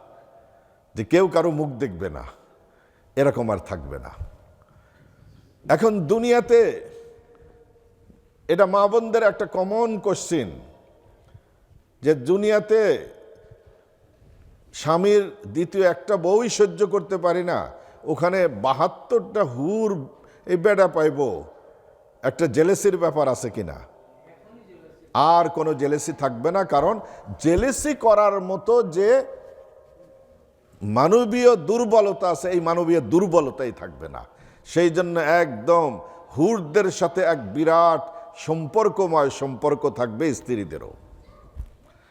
যে কেউ কারো মুখ দেখবে না, এরকম আর থাকবে না। এখন দুনিয়াতে এটা মা বোনদের একটা কমন কোশ্চিন, যে দুনিয়াতে স্বামীর দ্বিতীয় একটা বউই সহ্য করতে পারি না, ওখানে 72টা হুর এই বেড়া পাইব, একটা জেলেসির ব্যাপার আছে কিনা? আর কোনো জেলেসি থাকবে না, কারণ জেলেসি করার মতো যে মানবীয় দুর্বলতা আছে, এই মানবীয় দুর্বলতাই থাকবে না। সেই জন্য একদম হুরদের সাথে এক বিরাট সম্পর্কময় সম্পর্ক থাকবে স্ত্রীদেরও।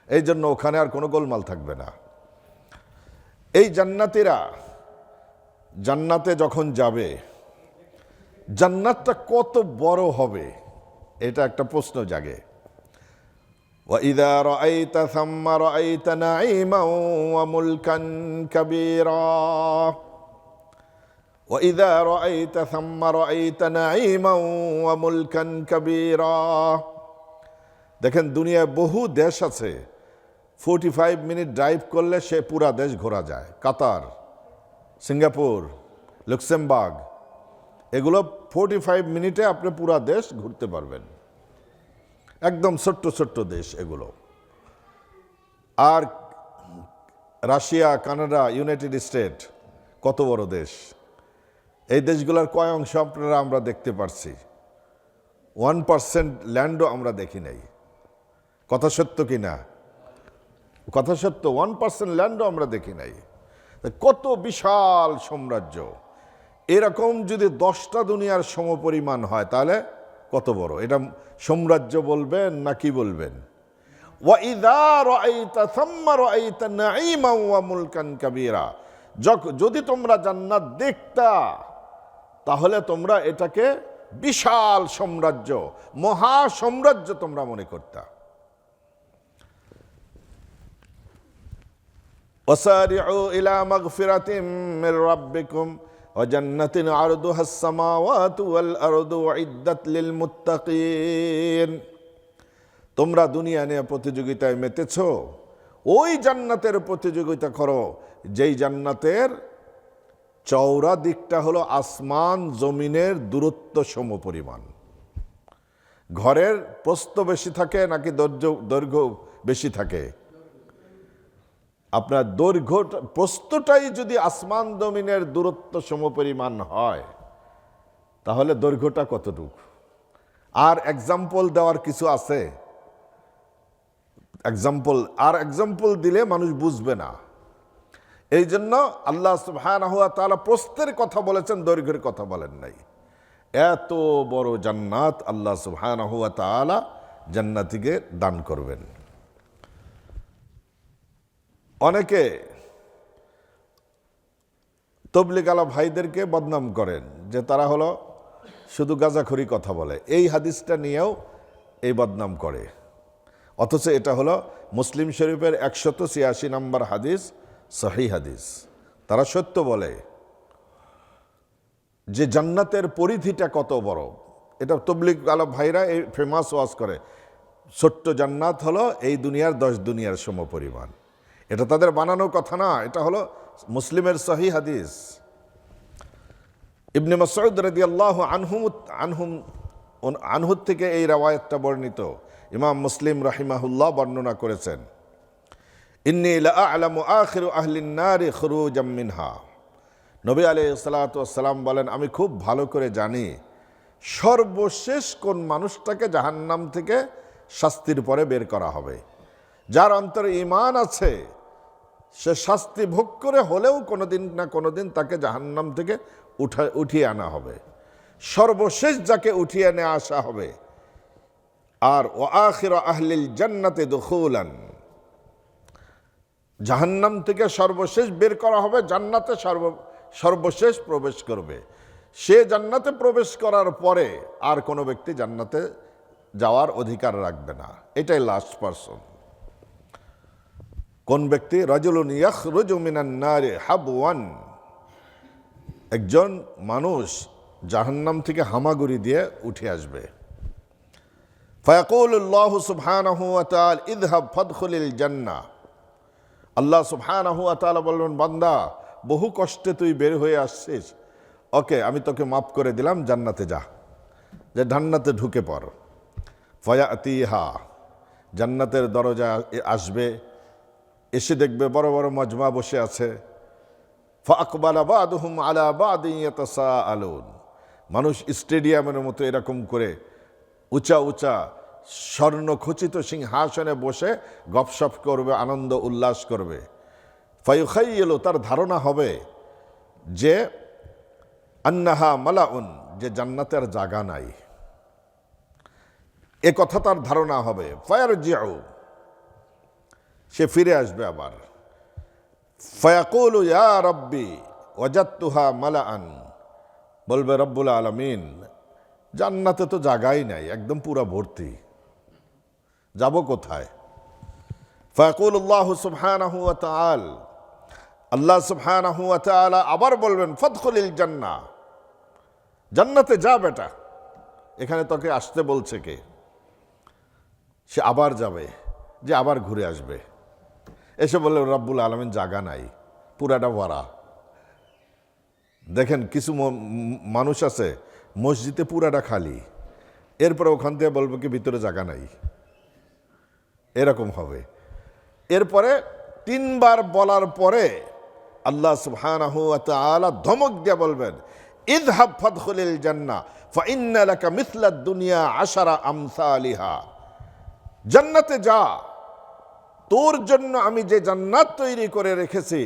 এই জন্য ওখানে আর কোনো গোলমাল থাকবে না। এই জান্নাতীরা জান্নাতে যখন যাবে, জান্নাতটা কত বড় হবে এটা একটা প্রশ্ন জাগে। وَإِذَا رَأَيْتَ ثَمَّ رَأَيْتَ نَعِيمًا وَمُلْكًا كَبِيرًا وَإِذَا رَأَيْتَ ثَمَّ رَأَيْتَ نَعِيمًا وَمُلْكًا كَبِيرًا। দেখেন, দুনিয়ায় বহু দেশ আছে, 45 মিনিট ড্রাইভ করলে সে পুরা দেশ ঘোরা যায়। কাতার, সিঙ্গাপুর, লুক্সেমবার্গ, এগুলো 45 মিনিটে আপনি পুরা দেশ ঘুরতে পারবেন। একদম ছোট্ট ছোট্ট দেশ এগুলো। আর রাশিয়া, কানাডা, ইউনাইটেড স্টেট কত বড় দেশ। এই দেশগুলোর কয় অংশ আপনারা আমরা দেখতে পারছি, 1% ল্যান্ডও আমরা দেখি নাই। কথা সত্য কি না? কথা সত্য, 1% ল্যান্ডও আমরা দেখি নাই। কত বিশাল সাম্রাজ্য। এরকম যদি 10টা দুনিয়ার সমপরিমাণ হয় তাহলে কত বড় এটা সাম্রাজ্য বলবেন না কি বলবেন? ওয়াইদা রাআইতা সাম্মা রাআইতা নাঈমান ওয়া মুলকান কাবীরা। যদি তোমরা জান্নাত দেখতা তাহলে তোমরা এটাকে বিশাল সাম্রাজ্য, মহা সাম্রাজ্য তোমরা মনে করতা। ওয়াসারিউ ইলা মাগফিরাতিম মির রাব্বিকুম ওয়া জান্নাতিন আরদুহাস সামাওয়াতু ওয়াল আরদু উইদ্দাত লিল মুত্তাকিন। তোমরা দুনিয়া নিয়ে প্রতিযোগিতায় মেতেছো, ওই জান্নাতের প্রতিযোগিতা করো যেই জান্নাতের চওড়া দিকটা হলো আসমান জমিনের দূরত্ব সমপরিমাণ। ঘরের প্রস্থ বেশি থাকে নাকি দৈর্ঘ্য বেশি থাকে? আপনার প্রস্থটাই যদি আসমান জমিনের দূরত্ব সমপরিমাণ হয় তাহলে দৈর্ঘ্যটা কতটুকু? আর এক্সাম্পল দেওয়ার কিছু আছে? এক্সাম্পল দিলে মানুষ বুঝবে না। এই জন্য আল্লাহ সুবহানাহু ওয়া তাআলা প্রস্থের কথা বলেছেন, দৈর্ঘ্যের কথা বলেন নাই। এত বড় জান্নাত আল্লাহ সুবহানাহু ওয়া তাআলা জান্নাতীকে দান করবেন। অনেকে তবলিগ আলা ভাইদেরকে বদনাম করেন যে তারা হলো শুধু গাঁজাখড়ি কথা বলে, এই হাদিসটা নিয়েও এই বদনাম করে। অথচ এটা হলো মুসলিম শরীফের 186 নম্বর হাদিস, সহিহ হাদিস। তারা সত্য বলে যে জান্নাতের পরিধিটা কত বড়। এটা তবলিগ আলা ভাইরা এই ফেমাস ওয়াজ করে, ছোট্ট জান্নাত হলো এই দুনিয়ার 10 দুনিয়ার সমপরিমাণ। এটা তাদের বানানো কথা না, এটা হলো মুসলিমের সহিহ হাদিস। ইবনে মাসউদ রাদিয়াল্লাহু আনহু থেকে এই রাওয়ায়াতটা বর্ণিত। ইমাম মুসলিম রাহিমাহুল্লাহ বর্ণনা করেছেন, ইন্নী লা আ'লামু আখিরু আহলিন নারি খুরুজাম মিনহা। নবী আলাইহিস সালাতু ওয়াস সালাম বলেন, আমি খুব ভালো করে জানি সর্বশেষ কোন মানুষটাকে জাহান্নাম থেকে শাস্তির পরে বের করা হবে। যার অন্তরে ঈমান আছে সে শাস্তি ভোগ করে হলেও কোনোদিন না কোনোদিন তাকে জাহান্নাম থেকে উঠিয়ে আনা হবে। সর্বশেষ যাকে উঠিয়ে নিয়ে আসা হবে। আর ওয়া আখিরু আহলিল জান্নাতি দুখুলান, জাহান্নাম থেকে সর্বশেষ বের করা হবে, জান্নাতে সর্বশেষ প্রবেশ করবে। সে জান্নাতে প্রবেশ করার পরে আর কোনো ব্যক্তি জান্নাতে যাওয়ার অধিকার রাখবে না। এটাই লাস্ট পারসন। কোন ব্যক্তি? রাজুলুন ইয়াখরুজু মিনান নারি হাবওয়ান, একজন মানুষ জাহান্নাম থেকে হামাগুড়ি দিয়ে উঠে আসবে। ফায়াকুলুল্লাহু সুবহানাহু ওয়া তাআলা ইযহাব ফাদখুলিল জান্নাহ। আল্লাহ সুবহানাহু ওয়া তাআলা বলবেন, বান্দা বহু কষ্টে তুই বের হয়ে আসছিস, ওকে আমি তোকে মাফ করে দিলাম, জান্নাতে যা, যে জান্নাতে ঢুকে পড়। ফায়াতিহা, জান্নাতের দরজা আসবে, এসে দেখবে বড় বড় মজমা বসে আছে। ফাআকবালা বাদুহুম আলা বাদিন ইয়াতাসাআলুন, মানুষ স্টেডিয়ামের মতো এরকম করে উঁচা উঁচা স্বর্ণখচিত সিংহাসনে বসে গপসপ করবে, আনন্দ উল্লাস করবে। ফায়ুখাইয়্যালু, তার ধারণা হবে যে আন্নাহা মালাউন, যে জান্নাতের জায়গা নাই, এ কথা তার ধারণা হবে। ফায়ারজিউ, সে ফিরে আসবে আবার। ফায়াকুলু ইয়া রাব্বি ওয়াজাদতুহা মালাআন, বলবে রব্বুল আলামিন জান্নাতে তো জায়গাই নাই, একদম পুরা ভর্তি, যাব কোথায়? ফায়াকুলুল্লাহু সুবহানাহু ওয়া তাআলা, আল্লাহ সুবহানাহু ওয়া তাআলা আবার বলবেন ফাদখুলিল জান্নাহ, জান্নাতে যা বেটা, এখানে তোকে আসতে বলছে কে? সে আবার যাবে, যে আবার ঘুরে আসবে, এসে বললে রব্বুল আলামিন জায়গা নাই, পুরাটা ভরা। দেখেন কিছু মানুষ আছে মসজিদে পুরাটা খালি, এরপরে ওখান থেকে বলবো কি ভিতরে জায়গা নাই, এরকম হবে। এরপরে 3 বার বলার পরে আল্লাহ সুবহানাহু ওয়া তাআলা ধমক দিয়ে বলবেন, ইযহাব ফাদখুলিল জান্নাহ ফাইন্না লাকা মিসলাদ দুনিয়া 10 আমসালিহা, জান্নাতে যা, তোর জন্য আমি যে জান্নাত তৈরি করে রেখেছি,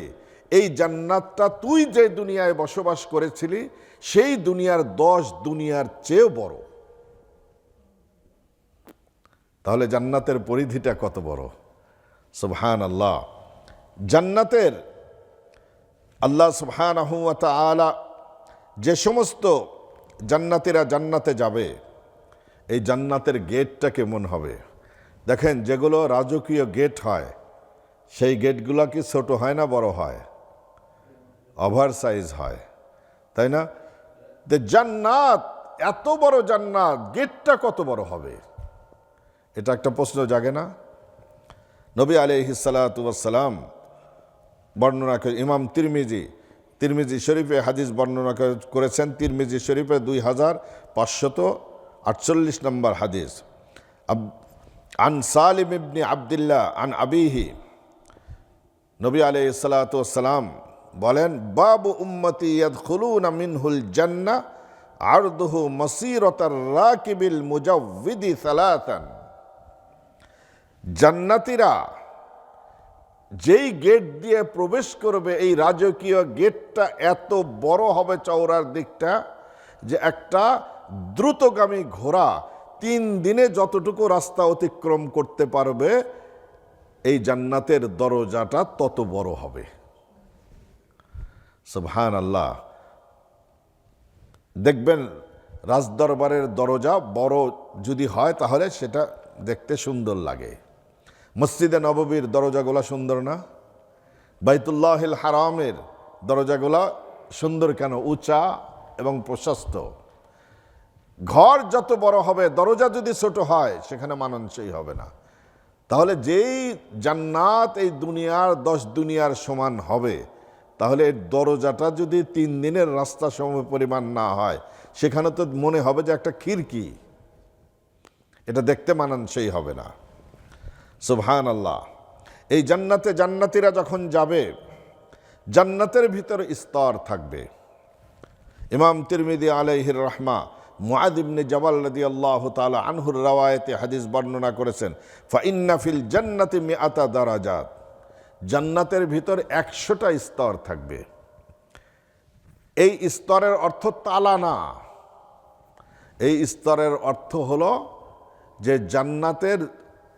এই জান্নাতটা তুই যে দুনিয়ায় বসবাস করেছিলি সেই দুনিয়ার 10 দুনিয়ার চেয়েও বড়। তাহলে জান্নাতের পরিধিটা কত বড়! সুবহানাল্লাহ। জান্নাতের আল্লাহ সুবহানাহু ওয়া তাআলা যে সমস্ত জান্নাতীরা জান্নাতে যাবে, এই জান্নাতের গেটটা কেমন হবে দেখেন। যেগুলো রাজকীয় গেট হয় সেই গেটগুলো কি ছোট হয় না বড় হয়? ওভার সাইজ হয়, তাই না? জান্নাত, এত বড় জান্নাত, গেটটা কত বড় হবে? এটা একটা প্রশ্ন জাগে না? নবী আলাইহিস সালাতু ওয়াস সালাম বর্ণনা করে, ইমাম তিরমিজি শরীফে হাদিস বর্ণনা করেছেন। তিরমিজি শরীফে 2548 নম্বর হাদিস। আন সালিম ইবনে আব্দুল্লাহ আন আবিহি, নবী আলাইহিস সালাতু ওয়াস সালাম বলেন, বাবু উম্মতি ইয়াদখুলুনা মিনহুল জান্নাহ আরদুহু মাসীরাতার রাকিবিল মুজাওবিদি সালাতান। জান্নাতীরা যেই গেট দিয়ে প্রবেশ করবে, এই রাজকীয় গেটটা এত বড় হবে চওড়ার দিকটা, যে একটা দ্রুতগামী ঘোড়া 3 দিনে যতটুকু রাস্তা অতিক্রম করতে পারবে, এই জান্নাতের দরজাটা তত বড় হবে। সুবহানাল্লাহ। দেখবেন রাজদরবারের দরজা বড় যদি হয় তাহলে সেটা দেখতে সুন্দর লাগে। মসজিদে নববীর দরজাগুলা সুন্দর না? বাইতুল্লাহিল হারামের দরজাগুলা সুন্দর কেন? উঁচা এবং প্রশস্ত। ঘর যত বড় হবে, দরজা যদি ছোট হয়, সেখানে মানানসই হবে না। তাহলে যেই জান্নাত এই দুনিয়ার 10 দুনিয়ার সমান হবে, তাহলে এর দরজাটা যদি 3 দিনের রাস্তা সম পরিমাণ না হয়, সেখানে তো মনে হবে যে একটা খিড়কি। এটা দেখতে মানানসই হবে না। সুবহানাল্লাহ। এই জান্নাতে জান্নাতীরা যখন যাবে, জান্নাতের ভিতরে স্তর থাকবে। ইমাম তিরমিজি আলাইহির রাহমা মুআদ ইবনে জাবাল রাদিয়াল্লাহু তাআলা আনহুর রাওয়ায়াতে হাদিস বর্ণনা করেছেন, ফাইন্না ফিল জান্নাতি মিআতা দারাজাত। জান্নাতের ভিতর 100টা স্তর থাকবে। এই স্তরের অর্থ তালা না, এই স্তরের অর্থ হলো যে জান্নাতের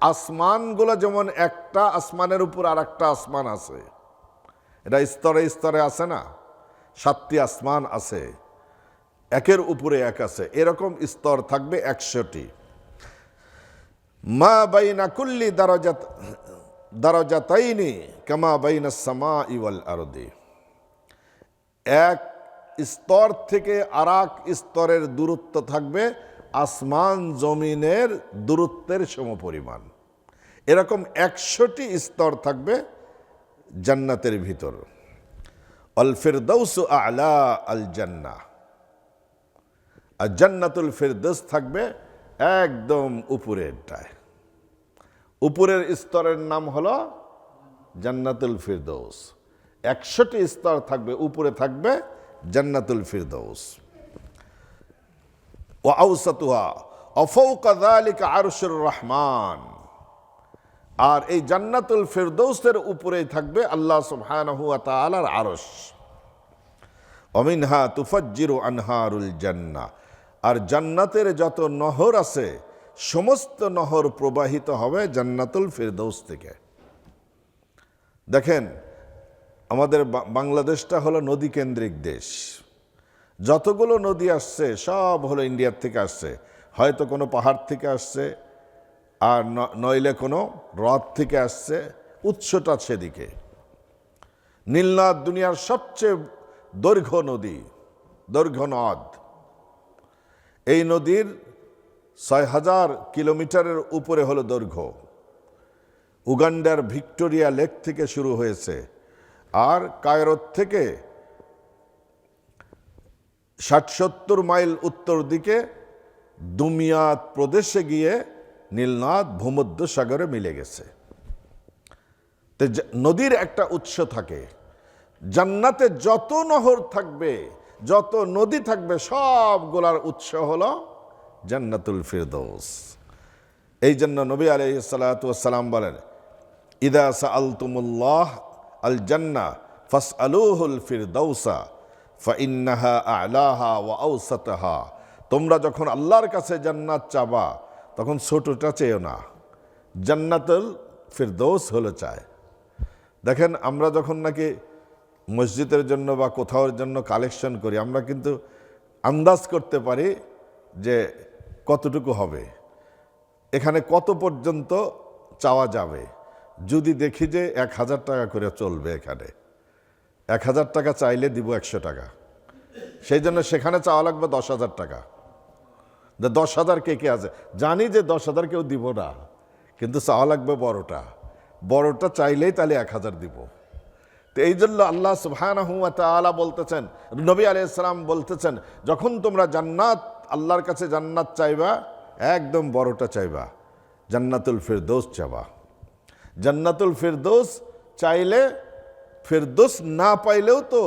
আসমানগুলো যেমন একটা আসমানের উপর আর একটা আসমান আছে, এটা স্তরে স্তরে আছে না, 7টি আসমান আছে, একের উপরে এক আছে, এরকম স্তর থাকবে 100টি। মা বাইনা কুল্লি দারাজাতাইনি কামা বাইনাস সামাই ওয়াল আরদি। এক স্তর থেকে আরেক স্তরের দূরত্ব থাকবে আসমান জমিনের দূরত্বের সমপরিমাণ। এরকম 100টি স্তর থাকবে জান্নাতের ভিতর। আল ফিরদাউস আ'লা আল জান্নাহ, আর জান্নাতুল ফিরদাউস থাকবে একদম উপরেরটায়। উপরের স্তরের নাম হলো জান্নাতুল ফিরদাউস। 100টি স্তর থাকবে, উপরে থাকবে জান্নাতুল ফিরদাউস। ওয়া আওসাতুহা ওয়া ফাওকা যালিকা আরশুর রহমান। আর এই জান্নাতুল ফিরদাউসের উপরেই থাকবে আল্লাহ সুবহানাহু ওয়া তাআলার আরশ। ওয়া মিনহা তুফাজ্জিরু আনহারুল জান্নাহ। আর জান্নাতের যত নহর আছে, সমস্ত নহর প্রবাহিত হবে জান্নাতুল ফিরদাউস থেকে। দেখেন, আমাদের বাংলাদেশটা হলো নদী কেন্দ্রিক দেশ। যতগুলো নদী আসছে সব হলো ইন্ডিয়ার থেকে আসছে, হয়তো কোনো পাহাড় থেকে আসছে, আর নইলে কোনো হ্রদ থেকে আসছে, উৎসটা সেদিকে। নীলনদ দুনিয়ার সবচেয়ে দৈর্ঘ্য নদী, দৈর্ঘ্য নদ। এই নদীর 6000 কিলোমিটারের উপরে হলো দৈর্ঘ্য। উগান্ডার ভিক্টোরিয়া লেক থেকে শুরু হয়েছে, আর কায়রো থেকে 60-70 মাইল উত্তর দিকে দুমিয়াত প্রদেশে গিয়ে নীলনদ ভূমধ্য সাগরে মিলে গেছে। তো নদীর একটা উৎস থাকে। জান্নাতে যত নহর থাকবে, যত নদী থাকবে, সবগুলার উৎস হলো জান্নাতুল ফিরদাউস। এই জন্য নবী আলাইহিস সালাতু ওয়াস সালাম বলেন, ইদা সাআলতুমুল্লাহ আল জান্নাহ ফাসআলুহুল ফিরদাউসা ফাইন্নাহা আ'লাহা ওয়া আওসাতাহা। তোমরা যখন আল্লাহর কাছে জান্নাত চাবা, তখন ছোটটা চেয়েও না, জান্নাতুল ফিরদাউস হলো চায়। দেখেন, আমরা যখন নাকি মসজিদের জন্য বা কোথাওর জন্য কালেকশন করি, আমরা কিন্তু আন্দাজ করতে পারি যে কতটুকু হবে, এখানে কত পর্যন্ত চাওয়া যাবে। যদি দেখি যে 1000 টাকা করে চলবে, এখানে 1000 টাকা চাইলে দিব 100 টাকা, সেই জন্য সেখানে চাওয়া লাগবে 10,000 টাকা। 10,000 কে কে আছে, জানি যে 10,000 কেউ দিব না, কিন্তু চাওয়া লাগবে বড়টা চাইলেই তাহলে 1000 দিব। তো এই জন্য আল্লাহ সুবহানাহু ওয়া তাআলা বলতেছেন, নবী আলাইহিস সালাম বলতেছেন, যখন তোমরা জান্নাত, আল্লাহর কাছে জান্নাত চাইবা, একদম বড়টা চাইবা, জান্নাতুল ফিরদৌস চাইবা। জান্নাতুল ফিরদৌস চাইলে, ফিরদৌস না পাইলেও তো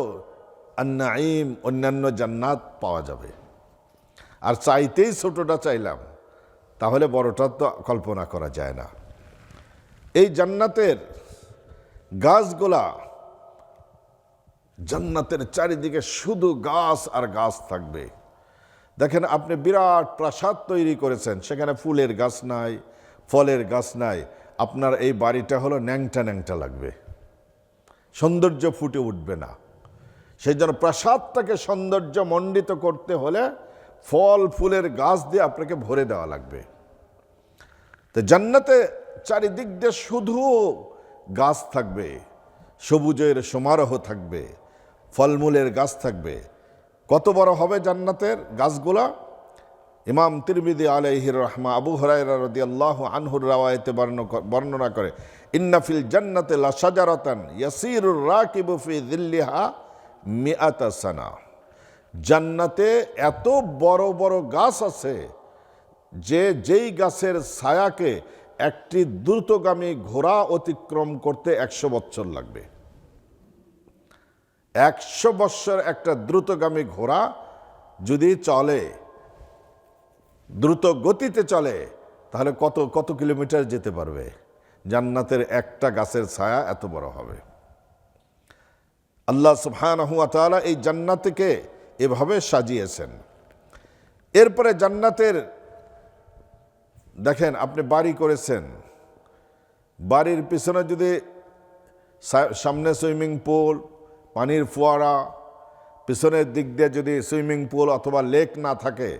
আন-নাঈম, অন্যান্য জান্নাত পাওয়া যাবে। আর চাইতেই ছোটটা চাইলাম, তাহলে বড়টা তো কল্পনা করা যায় না। এই জান্নাতের গাছগুলা, জান্নাতের চারিদিকে শুধু গাছ আর গাছ থাকবে। দেখেন, আপনি বিরাট প্রাসাদ তৈরি করেছেন, সেখানে ফুলের গাছ নাই, ফলের গাছ নাই, আপনার এই বাড়িটা হলো ন্যাংটা ন্যাংটা লাগবে, সৌন্দর্য ফুটে উঠবে না। সেই জন্য প্রাসাদটাকে সৌন্দর্য মণ্ডিত করতে হলে ফল ফুলের গাছ দিয়ে আপনাকে ভরে দেওয়া লাগবে। তো জান্নাতে চারিদিক দিয়ে শুধু গাছ থাকবে, সবুজের সমারোহ থাকবে, ফলমূলের গাছ থাকবে। কত বড় হবে জান্নাতের গাছগুলা? ইমাম তিরমিজি আলাইহির রাহমা আবু হুরায়রা রাদিয়াল্লাহু আনহুর রাওয়ায়াতে বর্ণনা করে, ইন্না ফিল জান্নাতি লাশাজারাতান ইয়াসিরুর রাকিবু ফি যিল্লিহা মিআতা সানা। জান্নাতে এত বড় বড় গাছ আছে যে যেই গাছের ছায়াকে একটি দ্রুতগামী ঘোড়া অতিক্রম করতে 100 বছর লাগবে। 100 বছর একটা দ্রুতগামী ঘোড়া যদি চলে, দ্রুত গতিতে চলে, তাহলে কত কত কিলোমিটার যেতে পারবে। জান্নাতের একটা গাছের ছায়া এত বড় হবে। আল্লাহ সুবহানাহু ওয়া তাআলা এই জান্নাতকে এভাবে সাজিয়েছেন। এরপরে জান্নাতের, দেখেন, আপনি বাড়ি করেছেন, বাড়ির পিছনে যদি সামনে সুইমিং পুল, পানির ফোয়ারা, পিছনের দিক দিয়ে যদি সুইমিং পুল অথবা লেক না থাকে,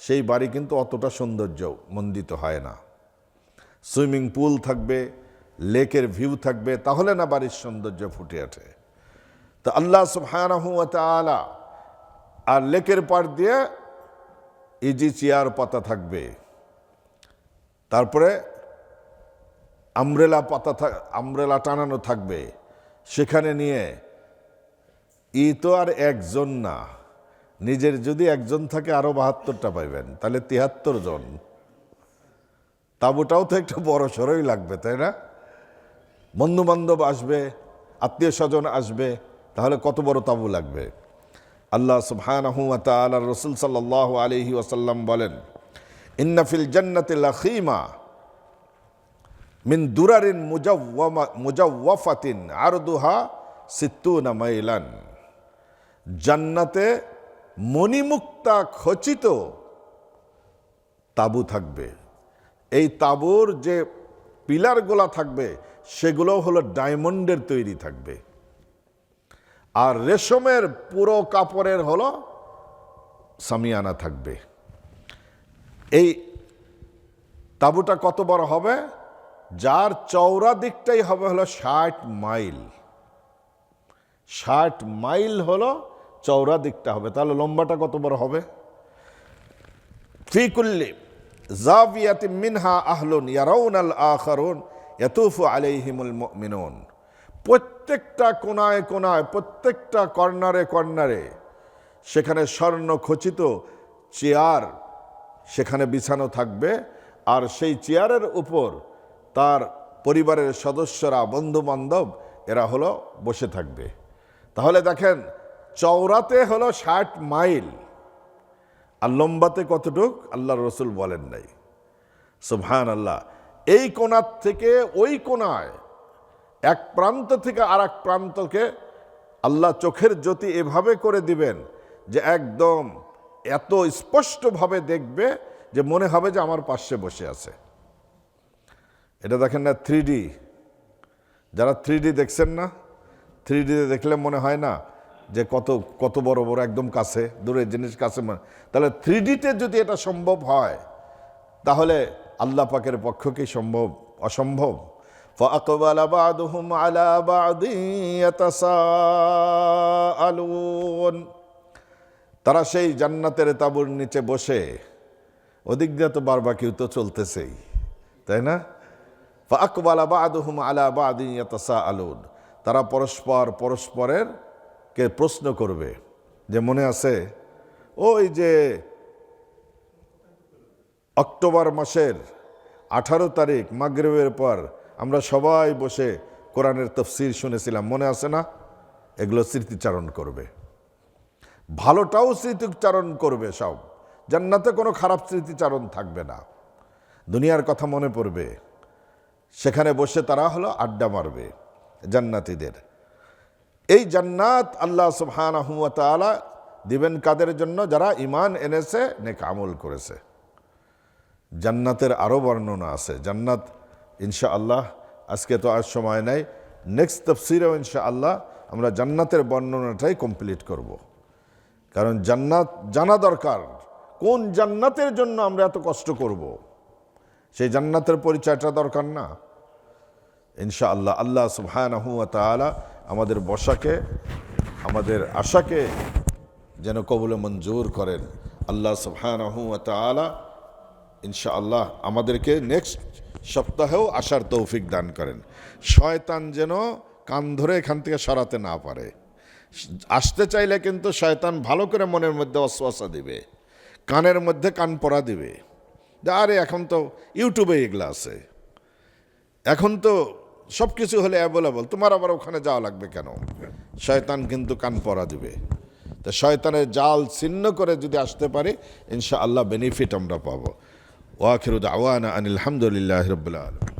সেই বাড়ি কিন্তু অতটা সৌন্দর্য মণ্ডিত হয় না। সুইমিং পুল থাকবে, লেকের ভিউ থাকবে, তাহলে না বাড়ির সৌন্দর্য ফুটে ওঠে। তো আল্লাহ সুবহানাহু ওয়া তাআলা, আর লেকের পাড় দিয়ে ইজি চেয়ার পাতা থাকবে, তারপরে আমব্রেলা টানানো থাকবে, সেখানে নিয়ে তো আর একজন না, নিজের যদি একজন থাকে আরো 72টা পাইবেন, তাহলে 73 জন। তাঁবুটাও তো একটু বড় সড়ই লাগবে, তাই না? বন্ধু বান্ধব আসবে, আত্মীয় স্বজন আসবে, তাহলে কত বড় তাঁবু লাগবে। আল্লাহ সুবহানাহু ওয়া তাআলা, রাসূল সাল্লাল্লাহু আলাইহি ওয়াসাল্লাম বলেন, ইন্না ফিল জান্নাতি লাখীমা মিন দুরারিন মুজাওয়াফাতিন আরদুহা 60 মাইলান। জান্নাতে মণিমুক্তা খচিত তাঁবু থাকবে। এই তাঁবুর যে পিলারগুলা থাকবে, সেগুলো হলো ডায়মন্ডের তৈরি থাকবে, আর রেশমের পুরো কাপড়ের হলো সামিয়ানা থাকবে। এই তাঁবুটা কত বড় হবে? যার চওড়া দিকটাই হবে হলো 60 মাইল। 60 মাইল হলো চওড়া দিকটা হবে, তাহলে লম্বাটা কত বড় হবে? ফি কুল্লি জাভিয়াতিন মিনহা আহলুন ইয়ারাউনাল আখারুন ইয়াতুফু আলাইহিমুল মুমিনুন। প্রত্যেকটা কোনায় কোনায়, প্রত্যেকটা কর্নারে কর্নারে সেখানে স্বর্ণ খচিত চেয়ার সেখানে বিছানো থাকবে, আর সেই চেয়ারের উপর তার পরিবারের সদস্যরা, বন্ধু বান্ধব, এরা হলো বসে থাকবে। তাহলে দেখেন, চওড়াতে হলো 60 মাইল, আর লম্বাতে কতটুক আল্লাহর রাসূল বলেন নাই। সুবহানাল্লাহ। এই কোণার থেকে ওই কোণায়, এক প্রান্ত থেকে আর এক প্রান্তকে আল্লাহ চোখের জ্যোতি এভাবে করে দিবেন যে একদম এত স্পষ্টভাবে দেখবে যে মনে হবে যে আমার পাশে বসে আছে। এটা দেখেন না 3D, যারা 3D দেখছেন না, 3D দেখলে মনে হয় না যে কত কত বড় বড় একদম কাছে, দূরের জিনিস কাছে। তাহলে 3Dতে যদি এটা সম্ভব হয়, তাহলে আল্লাহ পাকের পক্ষ কি সম্ভব? অসম্ভব। فأقبل بعضهم على بعض يتساءلون। তারা সেই জান্নাতের তাঁবুর নিচে বসে, ওদিক দিয়ে তো বারবাকিউ তো চলতেছেই, তাই না? فأقبل بعضهم على بعض يتساءلون, তারা পরস্পরের কে প্রশ্ন করবে। যে মনে আছে ওই যে অক্টোবর মাসের 18 তারিখ মাগরিবের পর আমরা সবাই বসে কোরআনের তাফসীর শুনেছিলাম, মনে আছে না? এগুলো স্মৃতিচারণ করবে, ভালোটাও স্মৃতিচারণ করবে। সব জান্নাতে কোনো খারাপ স্মৃতিচারণ থাকবে না। দুনিয়ার কথা মনে পড়বে, সেখানে বসে তারা হলো আড্ডা মারবে জান্নাতীদের। এই জান্নাত আল্লাহ সুবহানাহু ওয়া তাআলা দিবেন কাদের জন্য? যারা ঈমান এনেছে, নেক আমল করেছে। জান্নাতের আরও বর্ণনা আছে। জান্নাত ইনশাআল্লাহ, আজকে তো আর সময় নাই, নেক্সট তাফসীরেও ইনশাআল্লাহ আমরা জান্নাতের বর্ণনাটাই কমপ্লিট করব। কারণ জান্নাত জানা দরকার, কোন জান্নাতের জন্য আমরা এত কষ্ট করব, সেই জান্নাতের পরিচয়টা দরকার না? ইনশাআল্লাহ আল্লাহ সুবহানাহু ওয়া তাআলা আমাদের বসাকে, আমাদের আশাকে যেন কবুলে মঞ্জুর করেন। আল্লাহ সুবহানাহু ওয়া তাআলা ইনশাআল্লাহ আমাদেরকে নেক্সট সপ্তাহেও আসার তৌফিক দান করেন। শয়তান যেন কান ধরে এখান থেকে সরাতে না পারে। আসতে চাইলে কিন্তু শয়তান ভালো করে মনের মধ্যে ওয়াসওয়াসা দিবে, কানের মধ্যে কান পরা দিবে, আরে এখন তো ইউটিউবে এগুলো আছে, এখন তো সব কিছু হলে অ্যাভেলেবল, তোমার আবার ওখানে যাওয়া লাগবে কেন? শয়তান কিন্তু কান পরা দিবে। তো শয়তানের জাল ছিন্ন করে যদি আসতে পারে, ইনশাআল্লাহ বেনিফিট আমরা পাবো। ওয়া আখিরু দাওয়ানা আনিল হামদুলিল্লাহি রাব্বিল আলামিন।